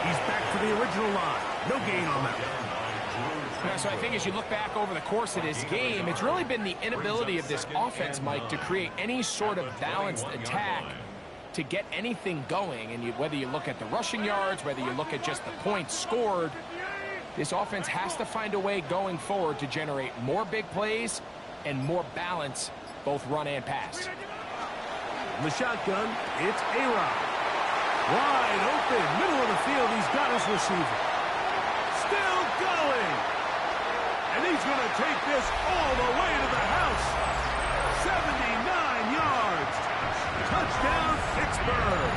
He's back to the original line. No gain on that one. Yeah, so I think as you look back over the course of this game, it's really been the inability of this offense, Mike, to create any sort of balanced attack to get anything going. And whether you look at the rushing yards, whether you look at just the points scored, this offense has to find a way going forward to generate more big plays and more balance, both run and pass. In the shotgun, it's A-Rod. Wide open, middle of the field. He's got his receiver. Still going. And he's going to take this all the way to the house. 79 yards. Touchdown, Pittsburgh.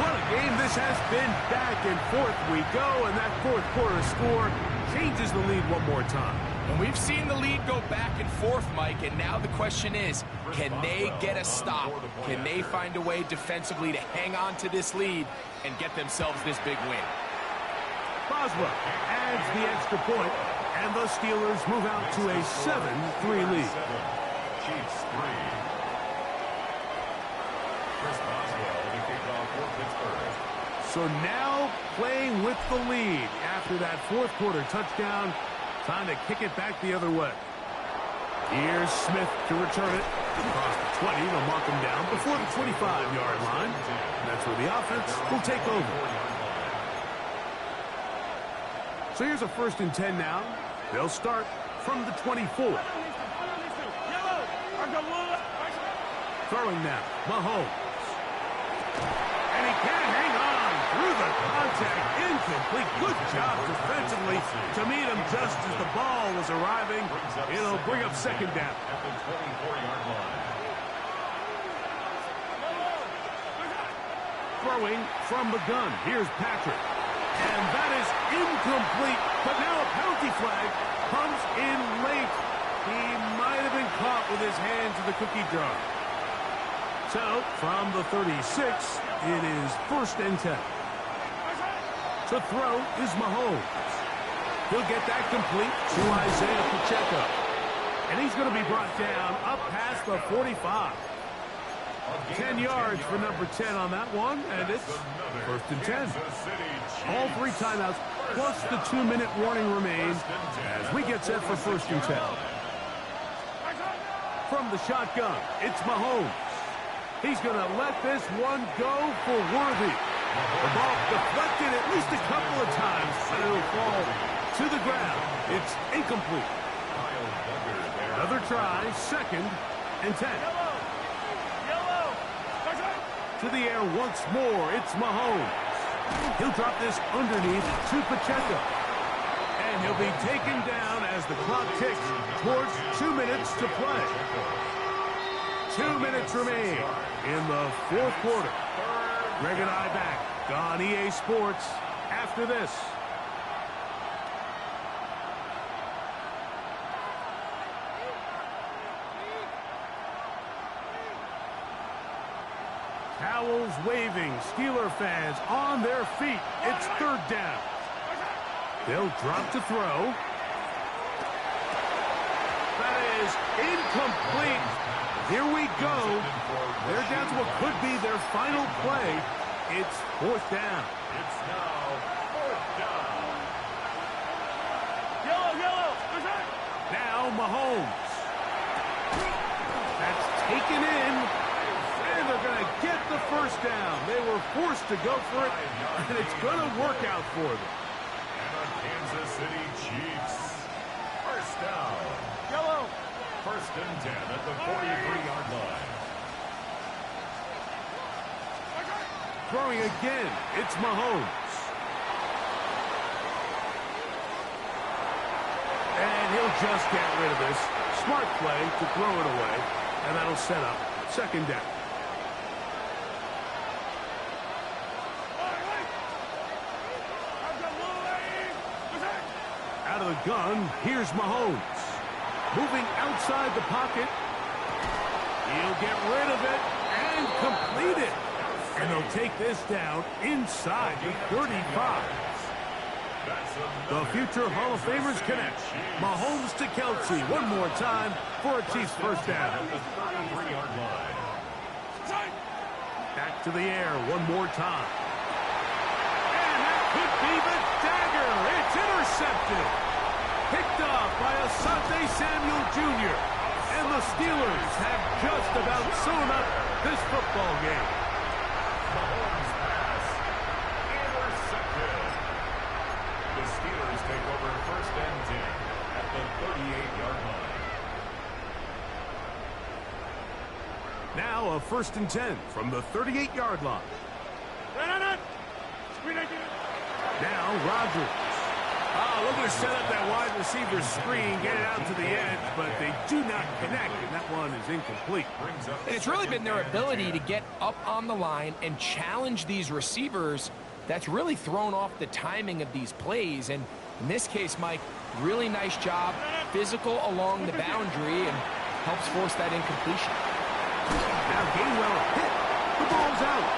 What a game this has been. Back and forth we go, and that 4th quarter score changes the lead one more time. And we've seen the lead go back and forth, Mike, and now the question is, can they get a stop? Can they find a way defensively to hang on to this lead and get themselves this big win? Boswell adds the extra point, and the Steelers move out to a 7-3 lead. Chiefs 3. Chris Boswell, the kickoff for Pittsburgh. So now playing with the lead after that 4th quarter touchdown. Time to kick it back the other way. Here's Smith to return it. Across the 20, they'll mark him down before the 25-yard line. And that's where the offense will take over. So here's a 1st and 10 now. They'll start from the 24. Throwing now, Mahomes. And he can't hang on through the contact. Incomplete. Good job defensively to meet him just as the ball was arriving. It'll bring up 2nd down. At the 24-yard line. Throwing from the gun. Here's Patrick. And that is incomplete. But now a penalty flag comes in late. He might have been caught with his hands in the cookie jar. So, from the 36, it is 1st and 10. To throw is Mahomes. He'll get that complete to Isaiah Pacheco. And he's going to be brought down up past the 45. 10 yards for number 10 on that one, and it's 1st and 10. All 3 timeouts, plus the 2-minute warning remain as we get set for 1st and 10. From the shotgun, it's Mahomes. He's going to let this one go for Worthy. The ball deflected at least a couple of times, but it'll fall to the ground. It's incomplete. Another try, 2nd and 10. To the air once more, it's Mahomes. He'll drop this underneath to Pacheco. And he'll be taken down as the clock ticks towards 2 minutes to play. 2 minutes remain in the fourth quarter. Greg and I back on EA Sports after this. Towels waving, Steeler fans on their feet. It's third down. They'll drop to throw. That is incomplete. Here we go. They're down to what could be their final play. It's fourth down. It's now fourth down. Yellow. Now Mahomes. That's taken in. And they're going to get the first down. They were forced to go for it, and it's going to work out for them. And the Kansas City Chiefs. First down. Yellow. First and 10 at the 43-yard line. Throwing again, it's Mahomes. And he'll just get rid of this. Smart play to throw it away, and that'll set up second down. Out of the gun, here's Mahomes. Moving outside the pocket. He'll get rid of it and complete it. And they'll take this down inside the 35. The future Hall of Famers connect. Mahomes to Kelsey one more time for a Chiefs first down. Back to the air one more time. And that could be the dagger. It's intercepted. Picked off by Asante Samuel Jr. And the Steelers have just about sewn up this football game. Mahomes pass intercepted. The Steelers take over first and 10 at the 38-yard line. Now a first and 10 from the 38-yard line. Now Rodgers. Looking to set up that wide receiver screen, get it out to the edge, but they do not connect, and that one is incomplete. And it's really been their ability to get up on the line and challenge these receivers that's really thrown off the timing of these plays. And in this case, Mike, really nice job, physical along the boundary, and helps force that incompletion. Now Gainwell hit. The ball's out.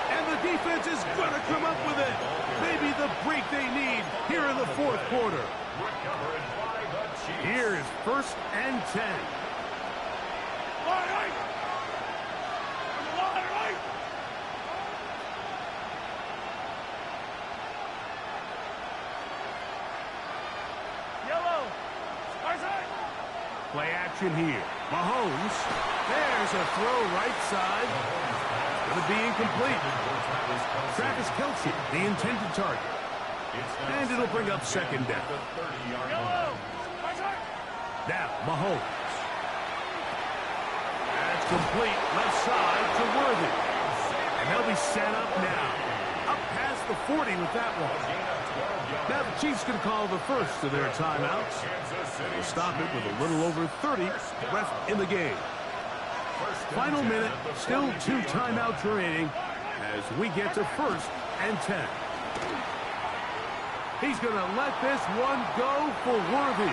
And the defense is going to come up with it. Maybe the break they need here in the fourth quarter. Here's first and 10. Play action here. Mahomes. There's a throw right side. Going to be incomplete. Travis Kelsey, the intended target. And it'll bring up second down. Now, Mahomes. That's complete. Left side to Worthy. And they'll be set up now. Up past the 40 with that one. Now the Chiefs can call the first of their timeouts. They'll stop it with a little over 30 left in the game. Final minute, still 2 timeouts remaining as we get to first and 10. He's going to let this one go for Worthy.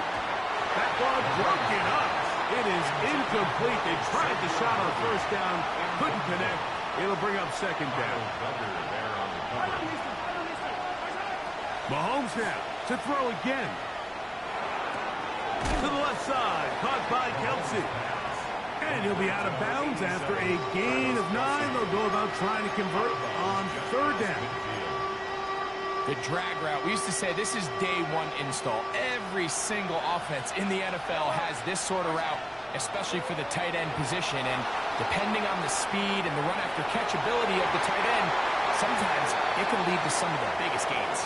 That ball broken up. It is incomplete. They tried the shot on first down, couldn't connect. It'll bring up second down. Mahomes now to throw again. To the left side, caught by Kelsey. And he'll be out of bounds after a gain of 9. They'll go about trying to convert on third down. The drag route. We used to say this is day one install. Every single offense in the NFL has this sort of route, especially for the tight end position. And depending on the speed and the run-after-catch ability of the tight end, sometimes it can lead to some of the biggest gains.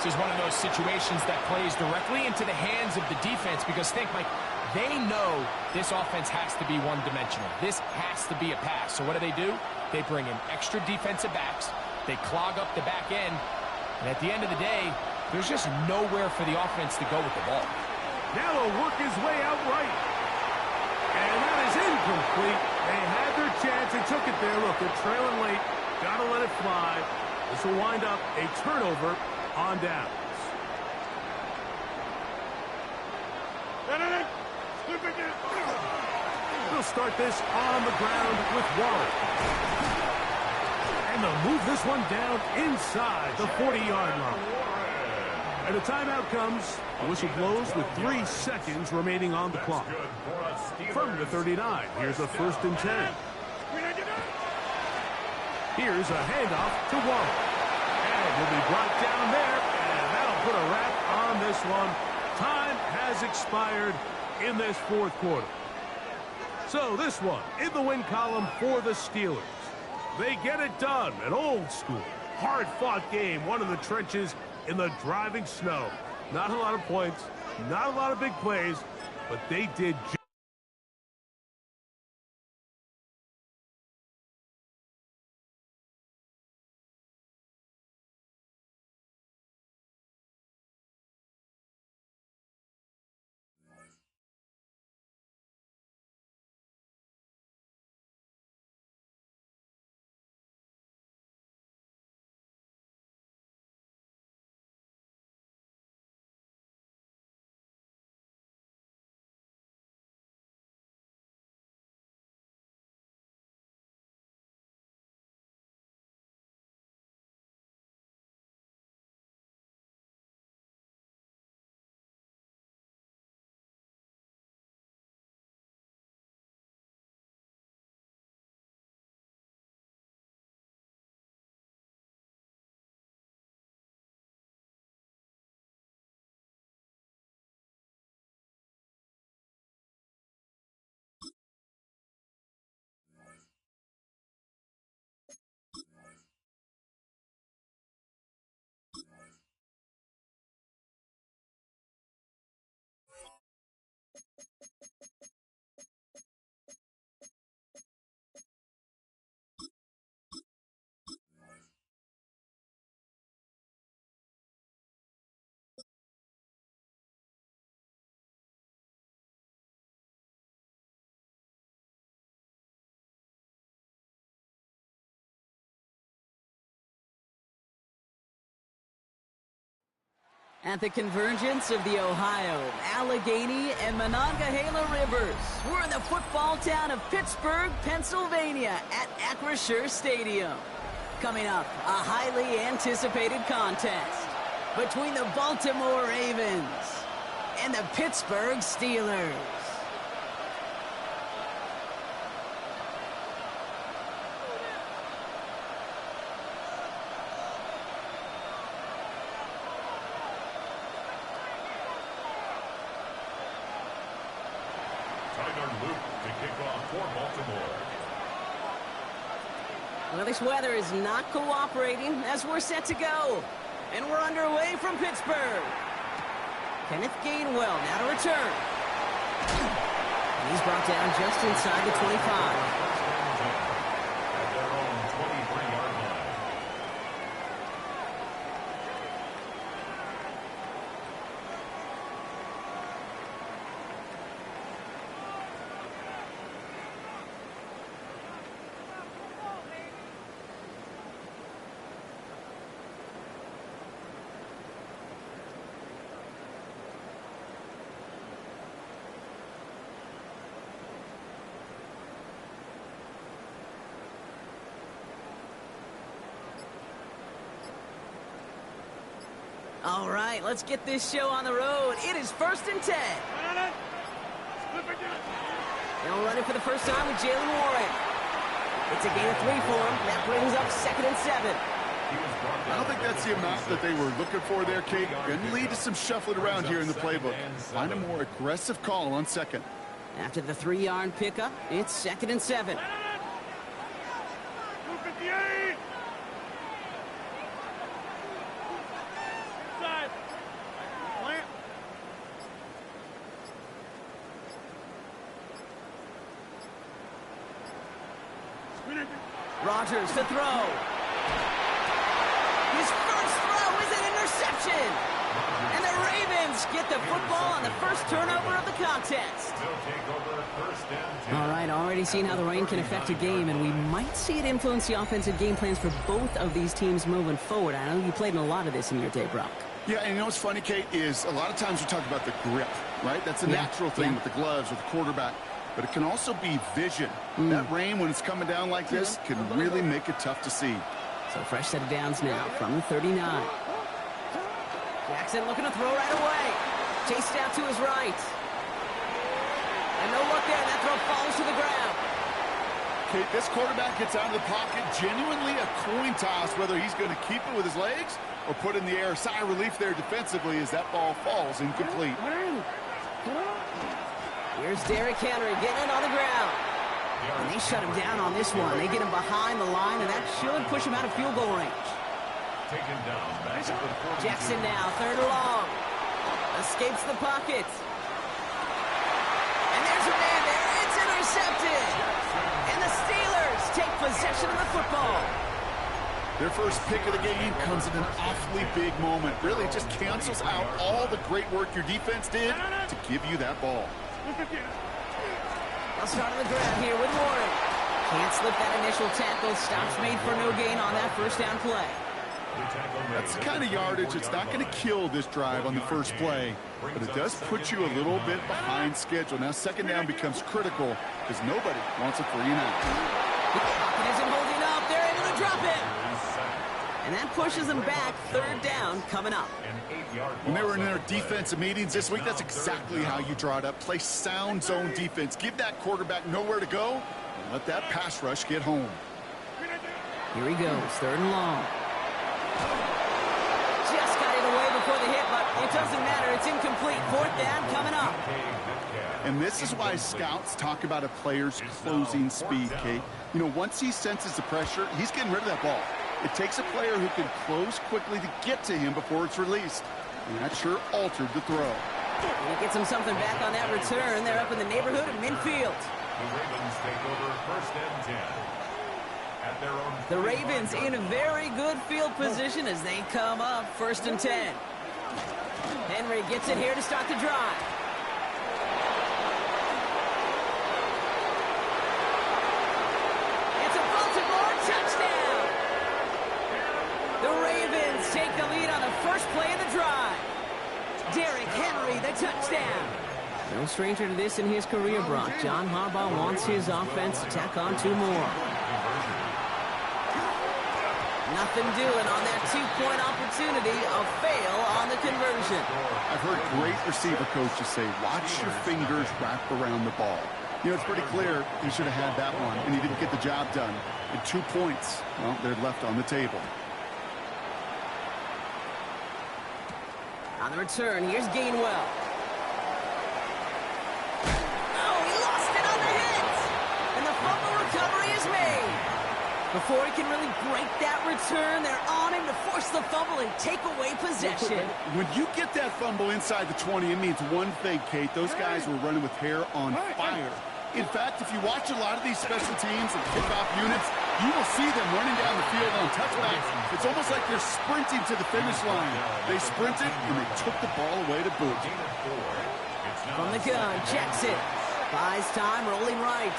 This is one of those situations that plays directly into the hands of the defense because think, Mike, they know this offense has to be one-dimensional. This has to be a pass. So what do? They bring in extra defensive backs. They clog up the back end. And at the end of the day, There's just nowhere for the offense to go with the ball. Now he'll work his way out right. And that is incomplete. They had their chance and took it there. Look, they're trailing late. Got to let it fly. This will wind up a turnover on downs. They'll start this on the ground with Warren. And they'll move this one down inside the 40-yard line. And a timeout comes. The whistle blows with 3 seconds remaining on the clock. From the 39, here's a 1st and 10. Here's a handoff to Warren. And he'll be brought down there, and that'll put a wrap on this one. Time has expired in this 4th quarter. So this one in the win column for the Steelers. They get it done. An old school, hard-fought game, one in the trenches in the driving snow. Not a lot of points, not a lot of big plays, but they did. At the convergence of the Ohio, Allegheny, and Monongahela Rivers, we're in the football town of Pittsburgh, Pennsylvania at Acrisure Stadium. Coming up, a highly anticipated contest between the Baltimore Ravens and the Pittsburgh Steelers. Well, this weather is not cooperating as we're set to go. And we're underway from Pittsburgh. Kenneth Gainwell now to return. And he's brought down just inside the 25. At their own 23-yard line. All right, let's get this show on the road. It is 1st and 10. They'll run it for the first time with Jalen Warren. It's a gain of 3 for him. That brings up 2nd and 7. I don't think that's the amount that they were looking for there, Kate. Going to lead to some shuffling around here in the playbook. Find a more aggressive call on 2nd. After the 3-yard pickup, it's 2nd and 7. Rodgers to throw. His first throw is an interception. football on the first turnover of the contest. All right, already seen how the rain can affect a game, and we might see it influence the offensive game plans for both of these teams moving forward. I know you played in a lot of this in your day, Brock. Yeah, and you know what's funny, Kate, is a lot of times we talk about the grip, right? That's a natural thing with the gloves or the quarterback. But it can also be vision. That rain, when it's coming down like this, can really make it tough to see. So fresh set of downs now from the 39. Jackson looking to throw right away. Chased out to his right. And no look there. That throw falls to the ground. Kate, this quarterback gets out of the pocket. Genuinely a coin toss whether he's going to keep it with his legs or put in the air. Sigh of relief there defensively as that ball falls incomplete. Here's Derrick Henry getting it on the ground. And they shut him down on this one. They get him behind the line, and that should push him out of field goal range. Jackson now, third and long. Escapes the pocket. And there's a man there. It's intercepted. And the Steelers take possession of the football. Their first pick of the game comes at an awfully big moment. Really just cancels out all the great work your defense did to give you that ball. They'll start on the ground here with Warren. Can't slip that initial tackle. Stops made for no gain on that first down play. That's the kind of yardage it's not going to kill this drive on the first play, but it does put you a little bit behind schedule. Now second down becomes critical because nobody wants a 3 and out. The pocket isn't holding up. They're able to drop it. And that pushes them back. Third down coming up. When they were in their defensive meetings this week, that's exactly how you draw it up. Play sound zone defense. Give that quarterback nowhere to go and let that pass rush get home. Here he goes. Third and long. Just got it away before the hit, but it doesn't matter. It's incomplete. Fourth down coming up. And this is why scouts talk about a player's closing speed, Kate. You know, once he senses the pressure, he's getting rid of that ball. It takes a player who can close quickly to get to him before it's released. And that sure altered the throw. And he gets him something back on that return. They're up in the neighborhood of midfield. The Ravens take over first and 10. At their own the Ravens in a very good field position as they come up first and 10. Henry gets it here to start the drive. It's a Baltimore touchdown. The Ravens take the lead on the first play of the drive. Derrick Henry, the touchdown. No stranger to this in his career, Brock. John Harbaugh wants his offense to tack on 2 more. Nothing doing on that 2-point opportunity. A fail on the conversion. I've heard great receiver coaches say, watch your fingers wrap around the ball. You know, it's pretty clear he should have had that one, and he didn't get the job done. And 2 points, well, they're left on the table. On the return, here's Gainwell. Oh, he lost it on the hit. And the fumble recovery is made. Before he can really break that return, they're on him to force the fumble and take away possession. When you get that fumble inside the 20, it means one thing, Kate. Those guys were running with hair on fire. In fact, if you watch a lot of these special teams and kickoff units, you will see them running down the field on touchbacks. It's almost like they're sprinting to the finish line. They sprinted, and they took the ball away to boot. From the gun, Jackson buys time, rolling right.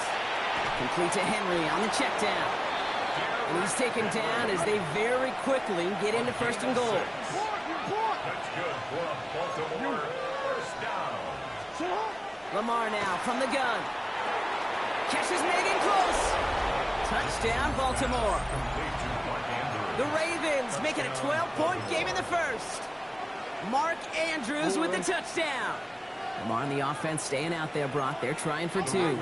Complete to Henry on the check down. And he's taken down as they very quickly get into first and goal. That's good for a Baltimore first down. Lamar now from the gun. Catches Megan close. Touchdown, Baltimore. The Ravens make it a 12-point game in the first. Mark Andrews with the touchdown. Lamar on the offense staying out there, Brock. They're trying for 2. All right,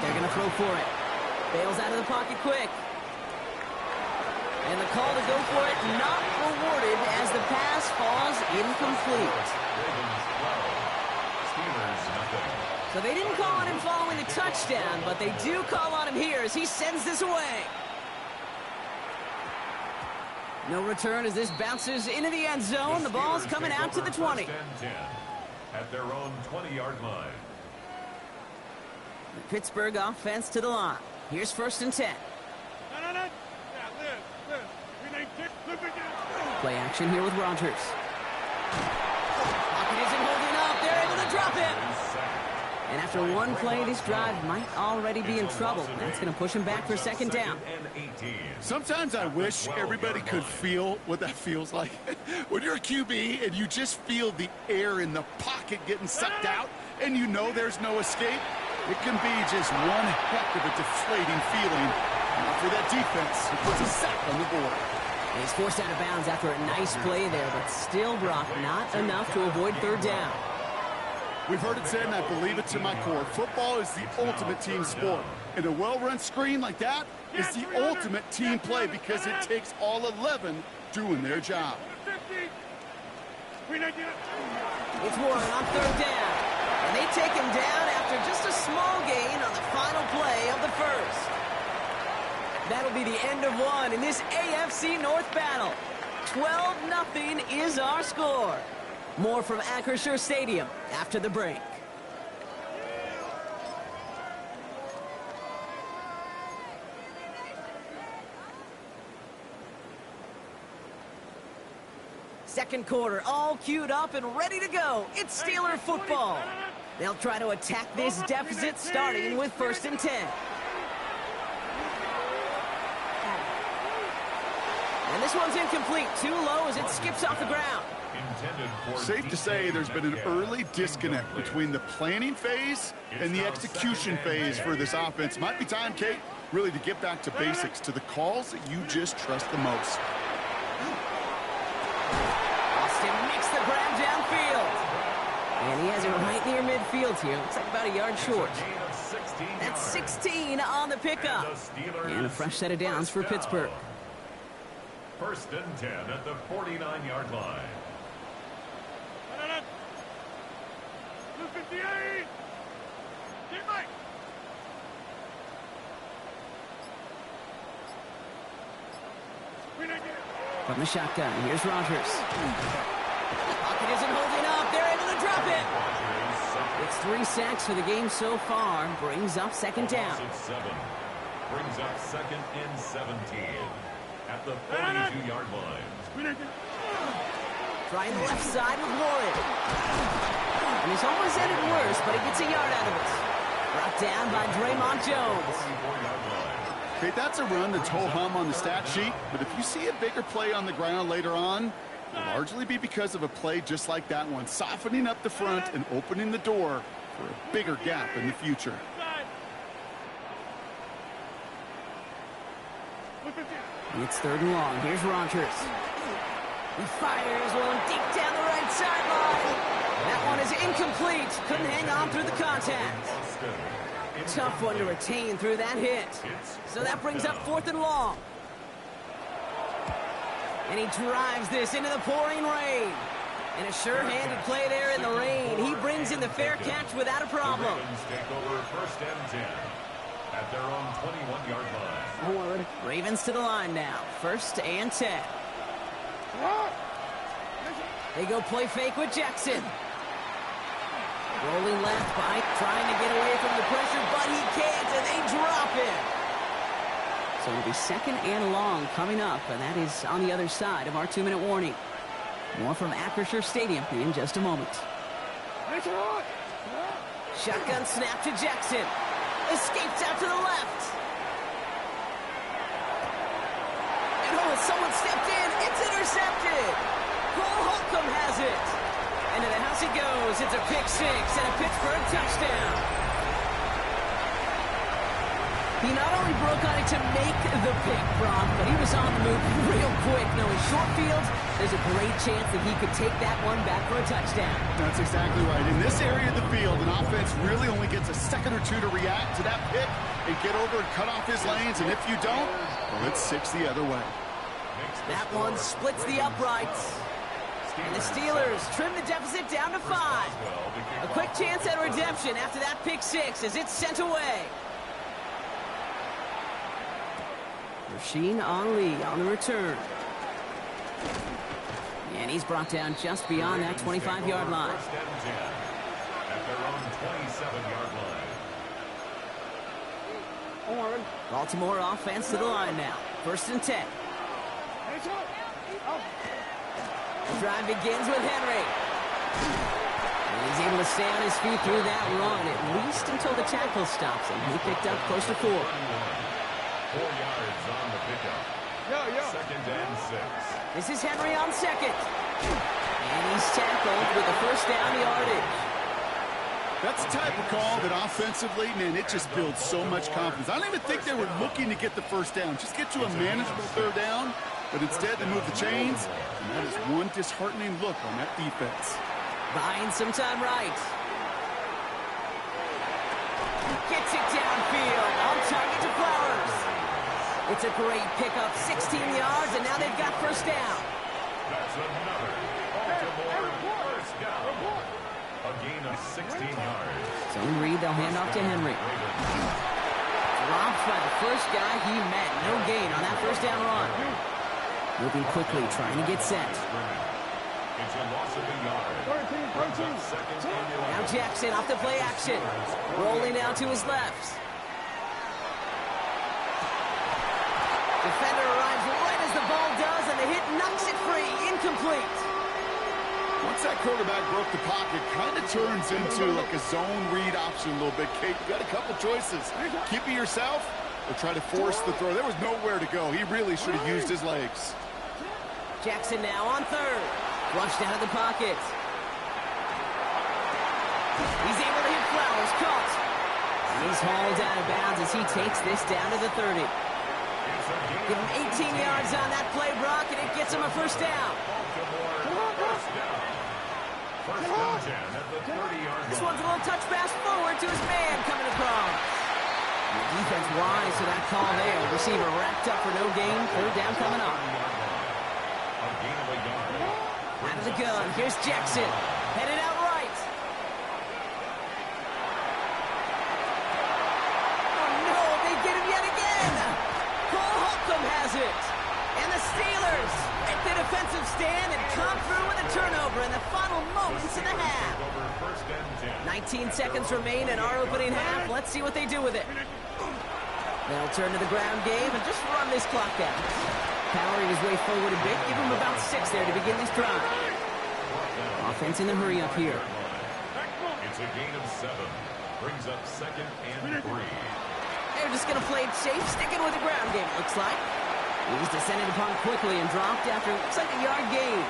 they're going to throw for it. Bails out of the pocket quick. And the call to go for it not rewarded as the pass falls incomplete. So they didn't call on him following the touchdown, but they do call on him here as he sends this away. No return as this bounces into the end zone. The ball's coming out to the 20. At their own 20-yard line. The Pittsburgh offense to the line. Here's first and 10. Play action here with Rodgers. him. And after one play, this drive might already be in trouble. That's going to push him back for second down. Sometimes I wish everybody could feel what that feels like. When you're a QB and you just feel the air in the pocket getting sucked out and you know there's no escape, it can be just one heck of a deflating feeling. For that defense, it puts a sack on the board. He's forced out of bounds after a nice play there, but still, Brock, not enough to avoid third down. We've heard it said, and I believe it to my core, football is the ultimate team sport. And a well-run screen like that is the ultimate team play because it takes all 11 doing their job. It's Warren on third down. And they take him down after just a small gain on the final play of the first. That'll be the end of one in this AFC North battle. 12-0 is our score. More from Acrisure Stadium after the break. Second quarter, all queued up and ready to go. It's Steeler football. They'll try to attack this deficit starting with 1st and 10. And this one's incomplete. Too low as it skips off the ground. Safe to say there's been an early disconnect between the planning phase and the execution phase for this offense. Might be time, Kate, really to get back to basics, to the calls that you just trust the most. Austin makes the grab downfield. And he has it right near midfield here. Looks like about a yard short. That's 16 on the pickup. And a fresh set of downs for Pittsburgh. 1st and 10 at the 49-yard line. From the shotgun, here's Rodgers. The pocket isn't holding up. They're able to drop it. It's 3 sacks for the game so far. Brings up second down. Brings up 2nd and 17 at the 42-yard line. Trying the left side with Warren. And he's almost ended worse, but he gets a yard out of it. Brought down by Draymond Jones. Okay, that's a run that's ho-hum on the stat sheet, but if you see a bigger play on the ground later on, it'll largely be because of a play just like that one, softening up the front and opening the door for a bigger gap in the future. It's 3rd and long. Here's Rodgers. He fires one deep down the right sideline. That one is incomplete. Couldn't hang on through the contact. Tough one to retain through that hit. So that brings up 4th and long. And he drives this into the pouring rain. And a sure-handed play there in the rain. He brings in the fair catch without a problem. Take over 1st and 10 at their own 21-yard line. Forward. Ravens to the line now. 1st and 10. They go play fake with Jackson. Rolling left by trying to get away from the pressure, but he can't, and they drop it. So it'll be 2nd and long coming up, and that is on the other side of our 2-minute warning. More from Acrisure Stadium in just a moment. Shotgun snap to Jackson. Escapes out to the left. And someone stepped in. It's intercepted. Cole Holcomb has it. And to the house he goes. It's a pick 6 and a Pittsburgh touchdown. He not only broke on it to make the pick, Brock, but he was on the move real quick. Knowing short field, there's a great chance that he could take that one back for a touchdown. That's exactly right. In this area of the field, an offense really only gets a second or two to react to that pick and get over and cut off his lanes. And if you don't, well, it's 6 the other way. That one splits the uprights. And the Steelers trim the deficit down to 5. A quick chance at redemption after that pick 6 as it's sent away. Rasheen Ali on the return. And he's brought down just beyond that 25-yard line. At their own 27-yard line. Baltimore offense to the line now. 1st and 10. The drive begins with Henry. And he's able to stay on his feet through that run, at least until the tackle stops him. He picked up close to 4. 4 yards on the pickup. Second and 6. This is Henry on second. And he's tackled with a first down yardage. That's the type of call that offensively, man, it just builds so much confidence. I don't even think they were looking to get the first down. Just get to a manageable third down. But instead, they move the chains. And that is one disheartening look on that defense. Buying some time right. Gets it downfield. On target to Flowers. It's a great pickup. 16 yards, and now they've got first down. That's another Baltimore first down. A gain of 16 yards. Zone read, they'll hand off to Henry. Dropped by the first guy he met. No gain on that first down run. Moving quickly, trying to get set. It's a loss of a yard. Now Jackson off the play action. Rolling down to his left. Defender arrives right as the ball does, and the hit knocks it free. Incomplete. Once that quarterback broke the pocket, kind of turns into like a zone read option a little bit, Kate. You got a couple choices. Keep it yourself or try to force the throw. There was nowhere to go. He really should have used his legs. Jackson now on third. Flushed out of the pocket. He's able to hit Flowers. Caught. He's hauled out of bounds as he takes this down to the 30. Give him 18 yards on that play, Brock, and it gets him a first down. This one's a little touch pass forward to his man coming across. The defense wise to that call there. Receiver wrapped up for no gain. Third down coming up. Out of the gun. Here's Jackson. Headed out right. Oh, no. They get him yet again. Cole Holcomb has it. And the Steelers at the defensive stand and come through with a turnover in the final moments of the half. 19 seconds remain in our opening half. Let's see what they do with it. They'll turn to the ground game and just run this clock out. Powering his way forward a bit. Give him about 6 there to begin this drive. Offense in the hurry up here. It's a gain of 7. Brings up second and 3. They're just going to play it safe, sticking with the ground game, it looks like. He's descended upon quickly and dropped after, looks like a yard gain.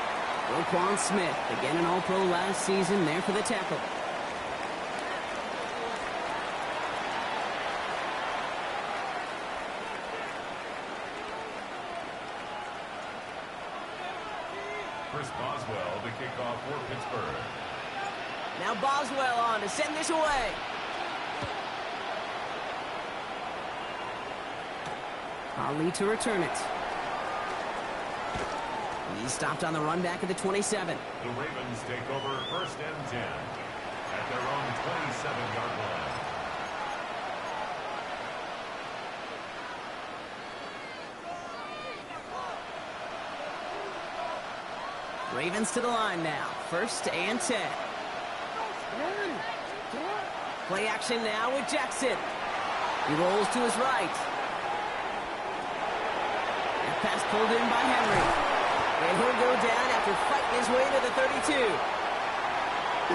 Roquan Smith, again an All-Pro last season, there for the tackle. Chris Boswell to kick off for Pittsburgh. Now Boswell on to send this away. Ali to return it. He's stopped on the run back at the 27. The Ravens take over first and 10 at their own 27-yard line. Ravens to the line now. First and 10. Play action now with Jackson. He rolls to his right. That pass pulled in by Henry. And he'll go down after fighting his way to the 32.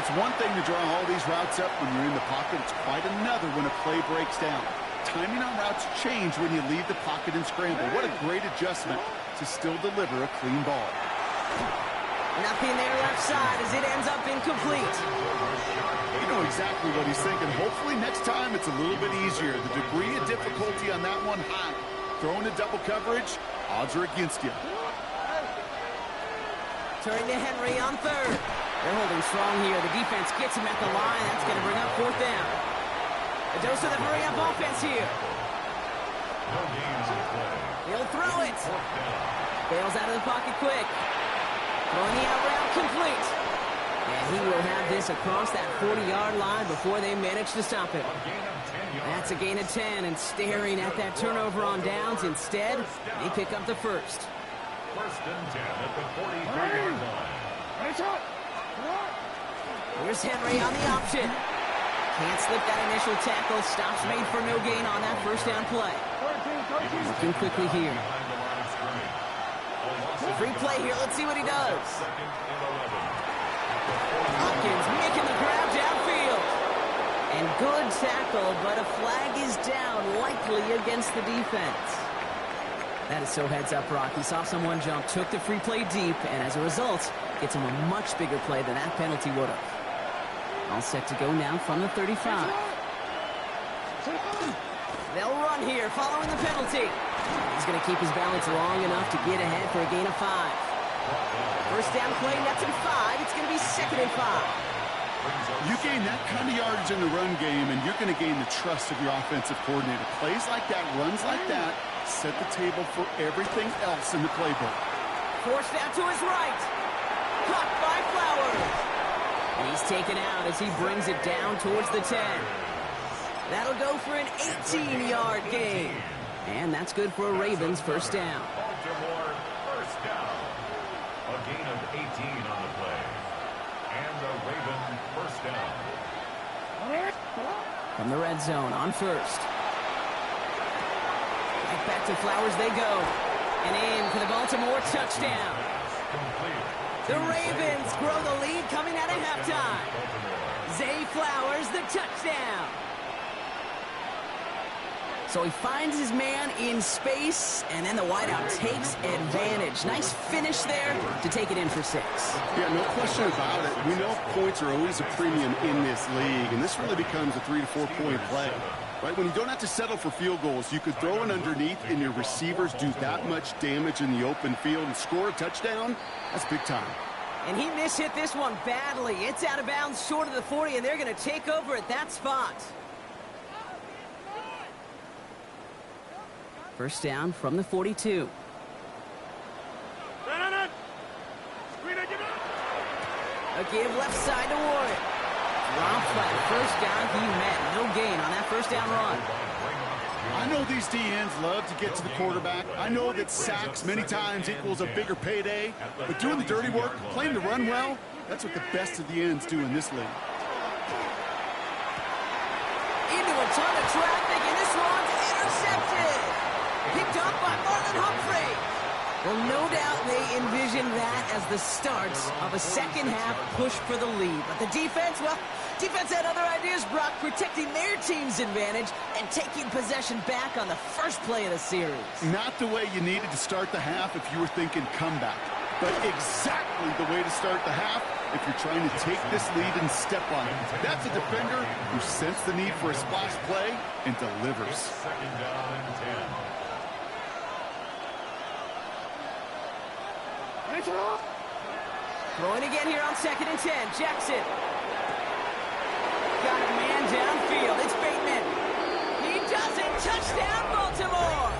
It's one thing to draw all these routes up when you're in the pocket. It's quite another when a play breaks down. Timing on routes change when you leave the pocket and scramble. What a great adjustment to still deliver a clean ball. Nothing there left side as it ends up incomplete. You know exactly what he's thinking. Hopefully next time it's a little bit easier. The degree of difficulty on that one high. Throwing a double coverage, odds are against you. Turning to Henry on third. They're holding strong here. The defense gets him at the line. That's going to bring up fourth down. A dose of the hurry-up offense here. He'll throw it. Bails out of the pocket quick. Throwing the out route complete. And he will have this across that 40-yard line before they manage to stop him. That's a gain of 10, and staring at that turnover on downs. Instead, they pick up the first. First and 10 at the 43-yard line. Here's Henry on the option. Can't slip that initial tackle. Stops made for no gain on that first down play. Looking quickly here. Free play here. Let's see what he does. Hopkins making the grab downfield. And good tackle, but a flag is down, likely against the defense. That is so heads up, Rock. He saw someone jump, took the free play deep, and as a result, gets him a much bigger play than that penalty would have. All set to go now from the 35. They'll run here following the penalty. He's going to keep his balance long enough to get ahead for a gain of 5. First down play, that's in 5. It's going to be 2nd and 5. You gain that kind of yardage in the run game, and you're going to gain the trust of your offensive coordinator. Plays like that, runs like that, set the table for everything else in the playbook. Forced out to his right. Caught by Flowers. And he's taken out as he brings it down towards the 10. That'll go for an 18-yard gain. And that's good for a Ravens first down. Baltimore first down. A gain of 18 on the play. And the Raven first down. From the red zone on first. Right back to Flowers they go. And in for the Baltimore touchdown. The Ravens grow the lead coming out of halftime. Zay Flowers, the touchdown. So he finds his man in space, and then the wideout takes advantage. Nice finish there to take it in for 6. Yeah, no question about it. We know points are always a premium in this league, and this really becomes a 3 to 4 point play. Right? When you don't have to settle for field goals, you could throw it underneath, and your receivers do that much damage in the open field and score a touchdown. That's big time. And he mishit this one badly. It's out of bounds short of the 40, and they're going to take over at that spot. First down from the 42. A give left side to Warren. Rob flat. First down he met. No gain on that first down run. I know these DNs love to get to the quarterback. I know that sacks many times equals a bigger payday. But doing the dirty work, playing the run well, that's what the best of the ends do in this league. Into a ton of traffic, and this one's intercepted. Picked up by Marlon Humphrey. Well, no doubt they envisioned that as the start of a second-half push for the lead. But the defense, well, defense had other ideas, Brock, protecting their team's advantage and taking possession back on the first play of the series. Not the way you needed to start the half if you were thinking comeback, but exactly the way to start the half if you're trying to take this lead and step on it. That's a defender who sensed the need for a splash play and delivers. Second down and 10. Throwing again here on 2nd and 10. Jackson. Got a man downfield. It's Bateman. He does it. Touchdown, Baltimore.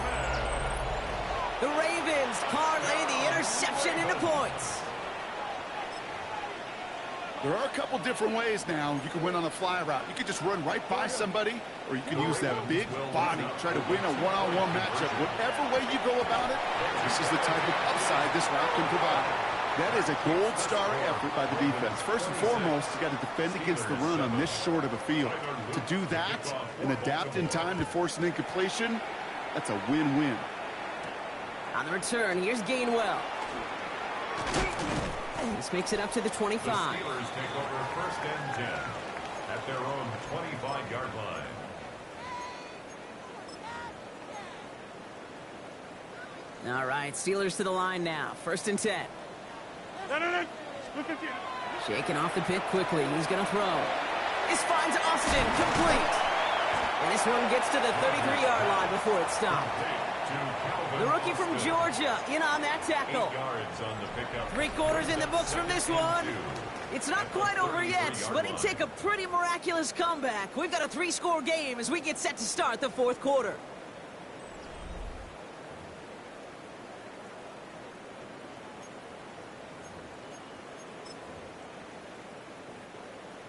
The Ravens parlay the interception into points. There are a couple different ways now. You can win on a fly route. You can just run right by somebody, or you can use that big body, try to win a one-on-one matchup. Whatever way you go about it, this is the type of upside this route can provide. That is a gold star effort by the defense. First and foremost, you got to defend against the run on this short of a field. To do that and adapt in time to force an incompletion, that's a win-win. On the return, here's Gainwell. This makes it up to the 25. The Steelers take over first and 10 at their own 25-yard line. All right, Steelers to the line now. First and 10. Shaking off the pit quickly. He's going to throw. This finds Austin, complete. And this one gets to the 33-yard line before it stopped. The rookie from Georgia in on that tackle. 8 yards on the pickup. 3 quarters in the books from this one. It's not quite over yet, but it'd take a pretty miraculous comeback. We've got a 3-score game as we get set to start the 4th quarter.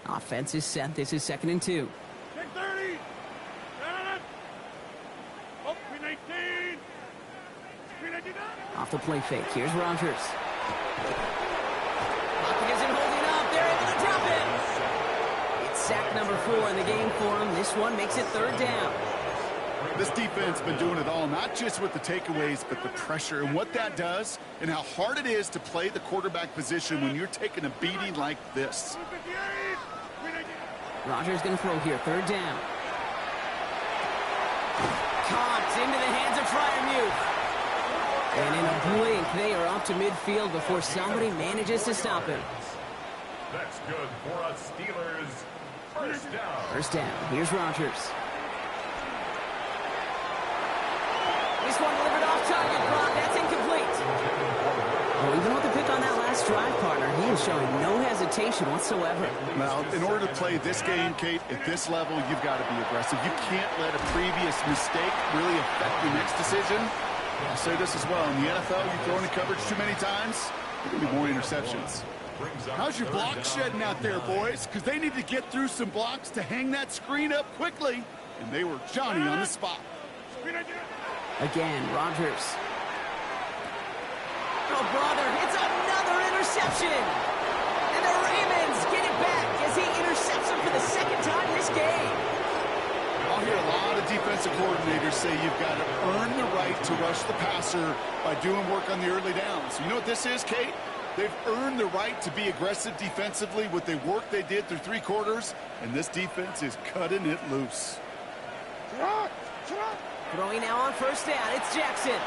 Offense is set. This is 2nd and 2. Check 30. Open 18. Off the play fake. Here's Rodgers. Pocket isn't holding up. They're able to drop it. It's sack number 4 in the game for him. This one makes it 3rd down. This defense has been doing it all, not just with the takeaways, but the pressure and what that does and how hard it is to play the quarterback position when you're taking a beating like this. Rodgers going to throw here, third down. Caught into the hands of Freiermuth. And in a blink, they are up to midfield before somebody manages to stop him. That's good for a Steelers first down. First down. Here's Rodgers. This one delivered off target, Brock. That's incomplete. Well, even with the pick on that last drive, partner, he is showing no hesitation whatsoever. Now, in order to play this game, Kate, at this level, you've got to be aggressive. You can't let a previous mistake really affect your next decision. I'll say this as well. In the NFL, you throw into coverage too many times, there can be more interceptions. How's your block shedding out there, boys? Because they need to get through some blocks to hang that screen up quickly. And they were Johnny on the spot. Again, Rodgers. Oh, brother, it's another interception. And the Ravens get it back as he intercepts him for the second time this game. I'll hear a lot of defensive coordinators say you've got to earn the right to rush the passer by doing work on the early downs. You know what this is, Kate? They've earned the right to be aggressive defensively with the work they did through 3 quarters, and this defense is cutting it loose. Throwing now on first down, it's Jackson.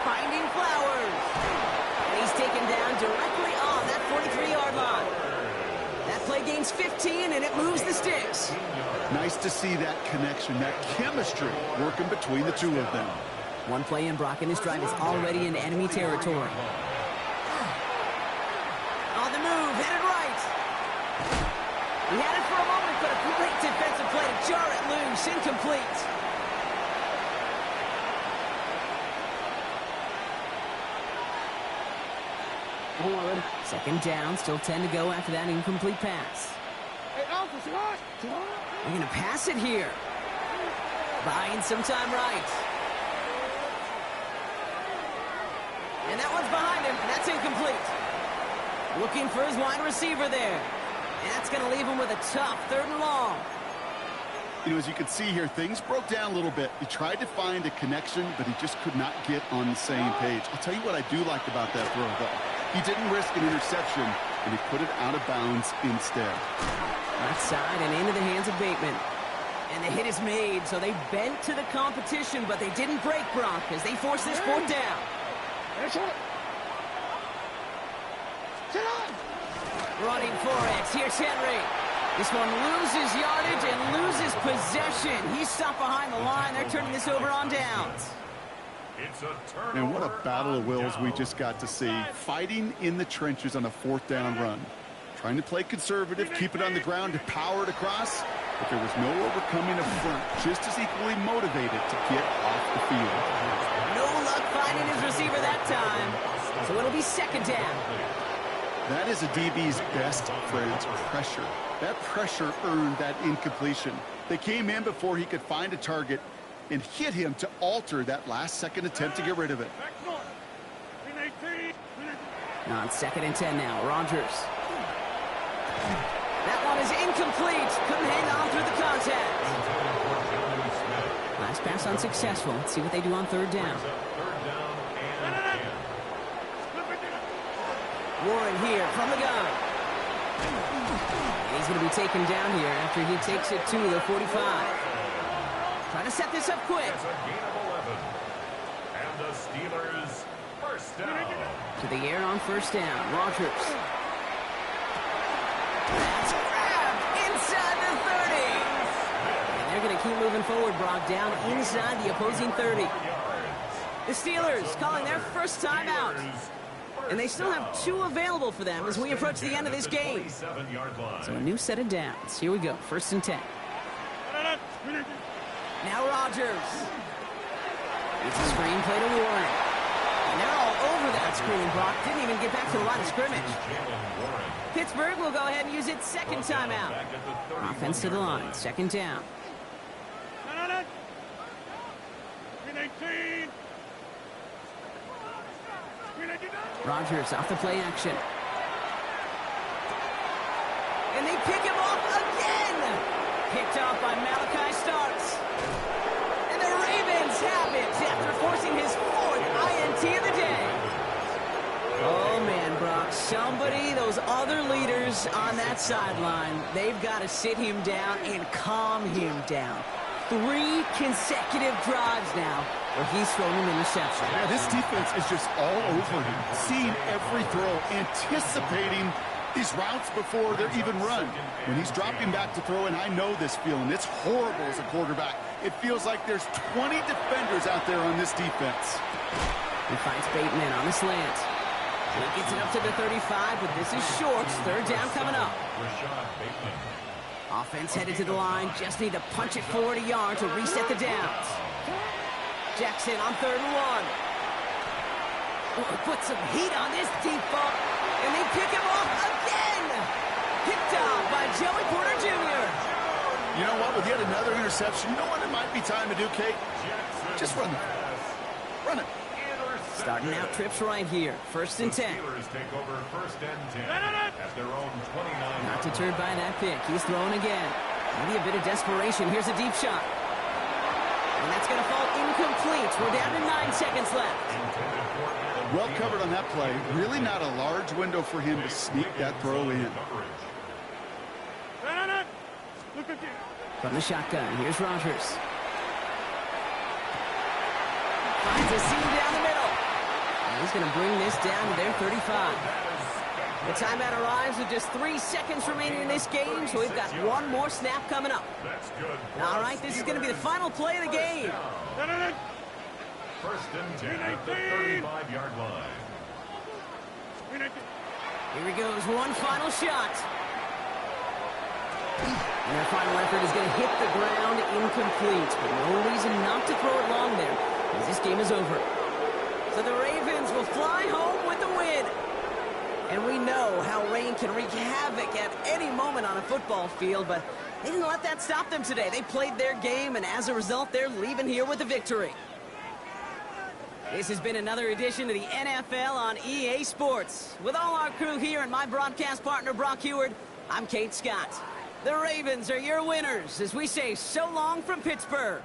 Finding Flowers. And he's taken down directly on that 43-yard line. That play gains 15, and it moves the sticks. Nice to see that connection, that chemistry working between the two of them. One play in, Brock, and this drive is already in enemy territory. On the move, headed right. He had it for a moment, but a great defensive play to jar it loose, incomplete. Second down, still 10 to go after that incomplete pass. They're going to pass it here. Buying some time right. And that one's behind him, and that's incomplete. Looking for his wide receiver there. And that's going to leave him with a tough 3rd and long. You know, as you can see here, things broke down a little bit. He tried to find a connection, but he just could not get on the same page. I'll tell you what I do like about that throw, though. He didn't risk an interception, and he put it out of bounds instead. Right side and into the hands of Bateman. And the hit is made, so they bent to the competition, but they didn't break, Brock, as they force this 4th down. Running for it. Here's Henry. This one loses yardage and loses possession. He's stopped behind the line. They're turning this over on downs. And what a battle of wills we just got to see. Fighting in the trenches on a 4th down run. Trying to play conservative, keep it on the ground to power it across. But there was no overcoming up front. Just as equally motivated to get off the field. No luck finding his receiver that time. So it'll be 2nd down. That is a DB's best friend's pressure. That pressure earned that incompletion. They came in before he could find a target and hit him to alter that last-second attempt to get rid of it. On 2nd and 10 now, Rodgers. That one is incomplete. Couldn't hang on through the contact. Last pass unsuccessful. Let's see what they do on 3rd down. Warren here from the gun. He's going to be taken down here after he takes it to the 45. Trying to set this up quick. And the Steelers first down. To the air on 1st down. Rodgers. That's grabbed inside the 30. And they're going to keep moving forward, Brock, down inside the opposing 30. The Steelers calling their first timeout. And they still have 2 available for them as we approach the end of this game. So a new set of downs. Here we go. 1st and 10. Now Rodgers. It's a screen play to Warren. And they're all over that screen. Brock didn't even get back to the line of scrimmage. Pittsburgh will go ahead and use its 2nd timeout. Offense to the line. 2nd down. Rodgers off the play action. And they pick him off again. Picked off by Malachi Starks. does have it after forcing his 4th INT of the day. Oh, man, Brock, somebody, those other leaders on that sideline, they've got to sit him down and calm him down. 3 consecutive drives now where he's thrown an interception. Yeah, this defense is just all over him, seeing every throw, anticipating these routes before they're even run. When he's dropping back to throw, and I know this feeling, it's horrible as a quarterback. It feels like there's 20 defenders out there on this defense. He fights Bateman on the slant. He gets it up to the 35, but this is short. 3rd down coming up. Offense headed to the line. Just need to punch it forward a yard to reset the downs. Jackson on 3rd and 1. Oh, put some heat on this deep ball. And they pick him off again. Picked off by Joey Porter Jr. You know what? With yet another interception, you know what it might be time to do, Kate? Just run the run it. Starting out trips right here. 1st and 10. Take over 1st and 10 at their own 29. Not deterred by that pick. He's throwing again. Maybe a bit of desperation. Here's a deep shot. And that's going to fall incomplete. We're down to 9 seconds left. Well covered on that play. Really not a large window for him to sneak that throw in. From the shotgun, here's Rodgers. Finds a seam down the middle. And he's going to bring this down to their 35. The timeout arrives with just 3 seconds remaining in this game, so we've got one more snap coming up. All right, this is going to be the final play of the game. 1st and 10 at the 35-yard line. Here he goes, one final shot. And their final effort is going to hit the ground incomplete, but no reason not to throw it long there, as this game is over. So the Ravens will fly home with the win. And we know how rain can wreak havoc at any moment on a football field, but they didn't let that stop them today. They played their game, and as a result, they're leaving here with a victory. This has been another edition of the NFL on EA Sports. With all our crew here and my broadcast partner, Brock Heward, I'm Kate Scott. The Ravens are your winners as we say so long from Pittsburgh.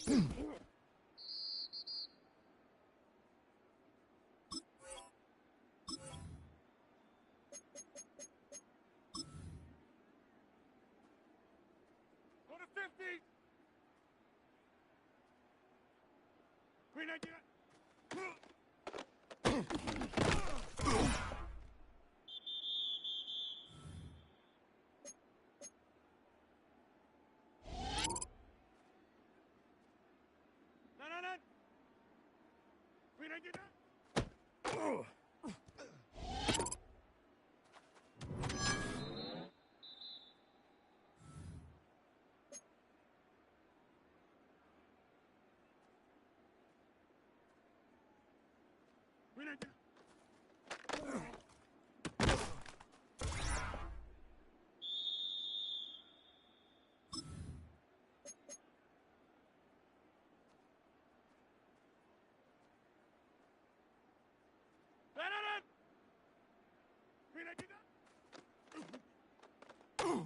Go to 50. Green idea. No. Green idea. Green idea. No. Green idea. No.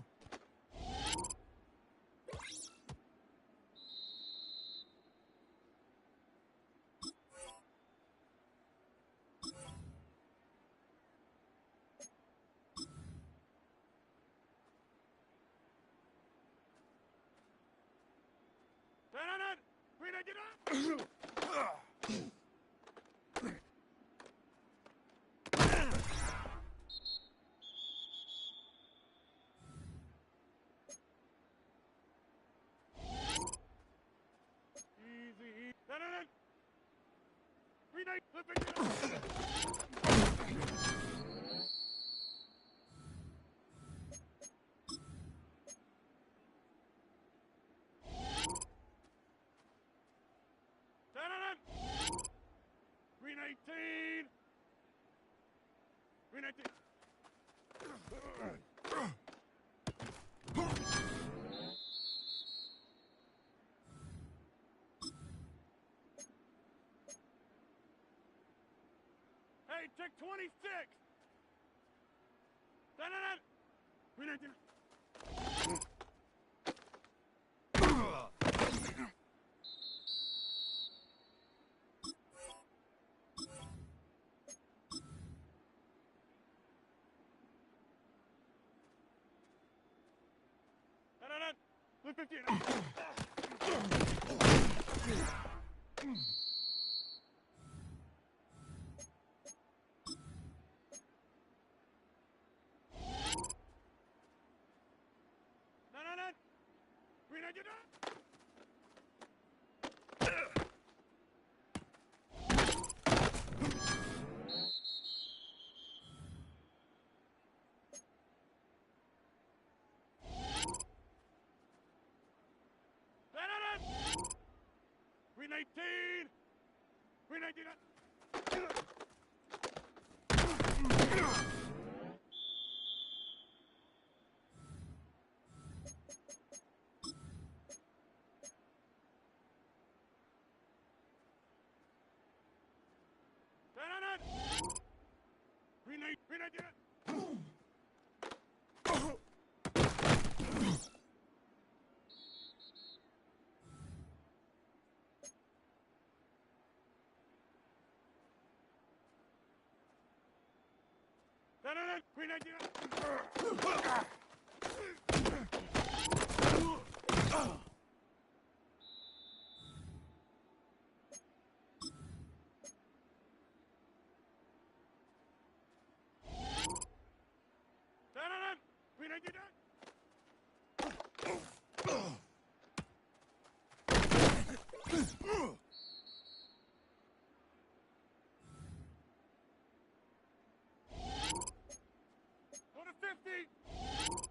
Green idea. Easy. No. Green idea. Flip it. Green 18. Green 18. Hey, check 26. No. Green 18. No. Blue 15. No. Green idea. No. Green 19. Green 19. No. Green 8. Green idea. No. Green idea. No. Green idea. Go to 50.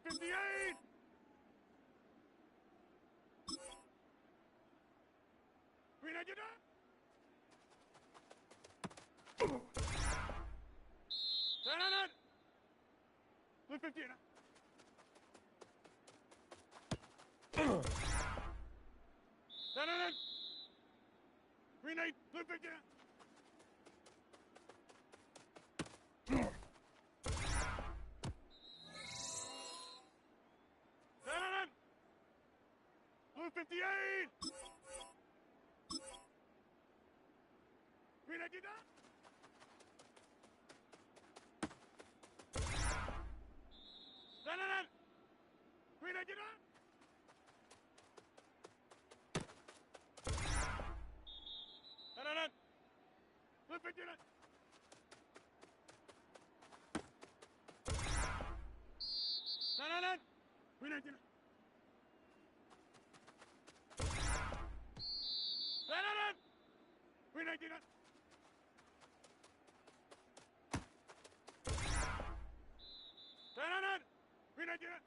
Blue 58. Green 99. Turn. Blue 58. Turn. Green 8. Blue 59. Turn. Blue 58. Green 99. Turn. Green 99. Turn. Blue 59. Turn. Green 99. Turn. Green 99. Turn. Green 99.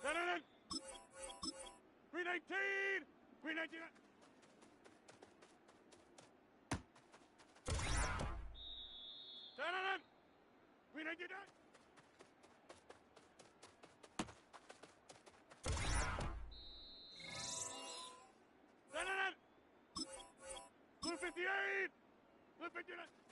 Turn. Green 19. Green 99. Turn. Green 99. Turn. Blue 58. Blue 59.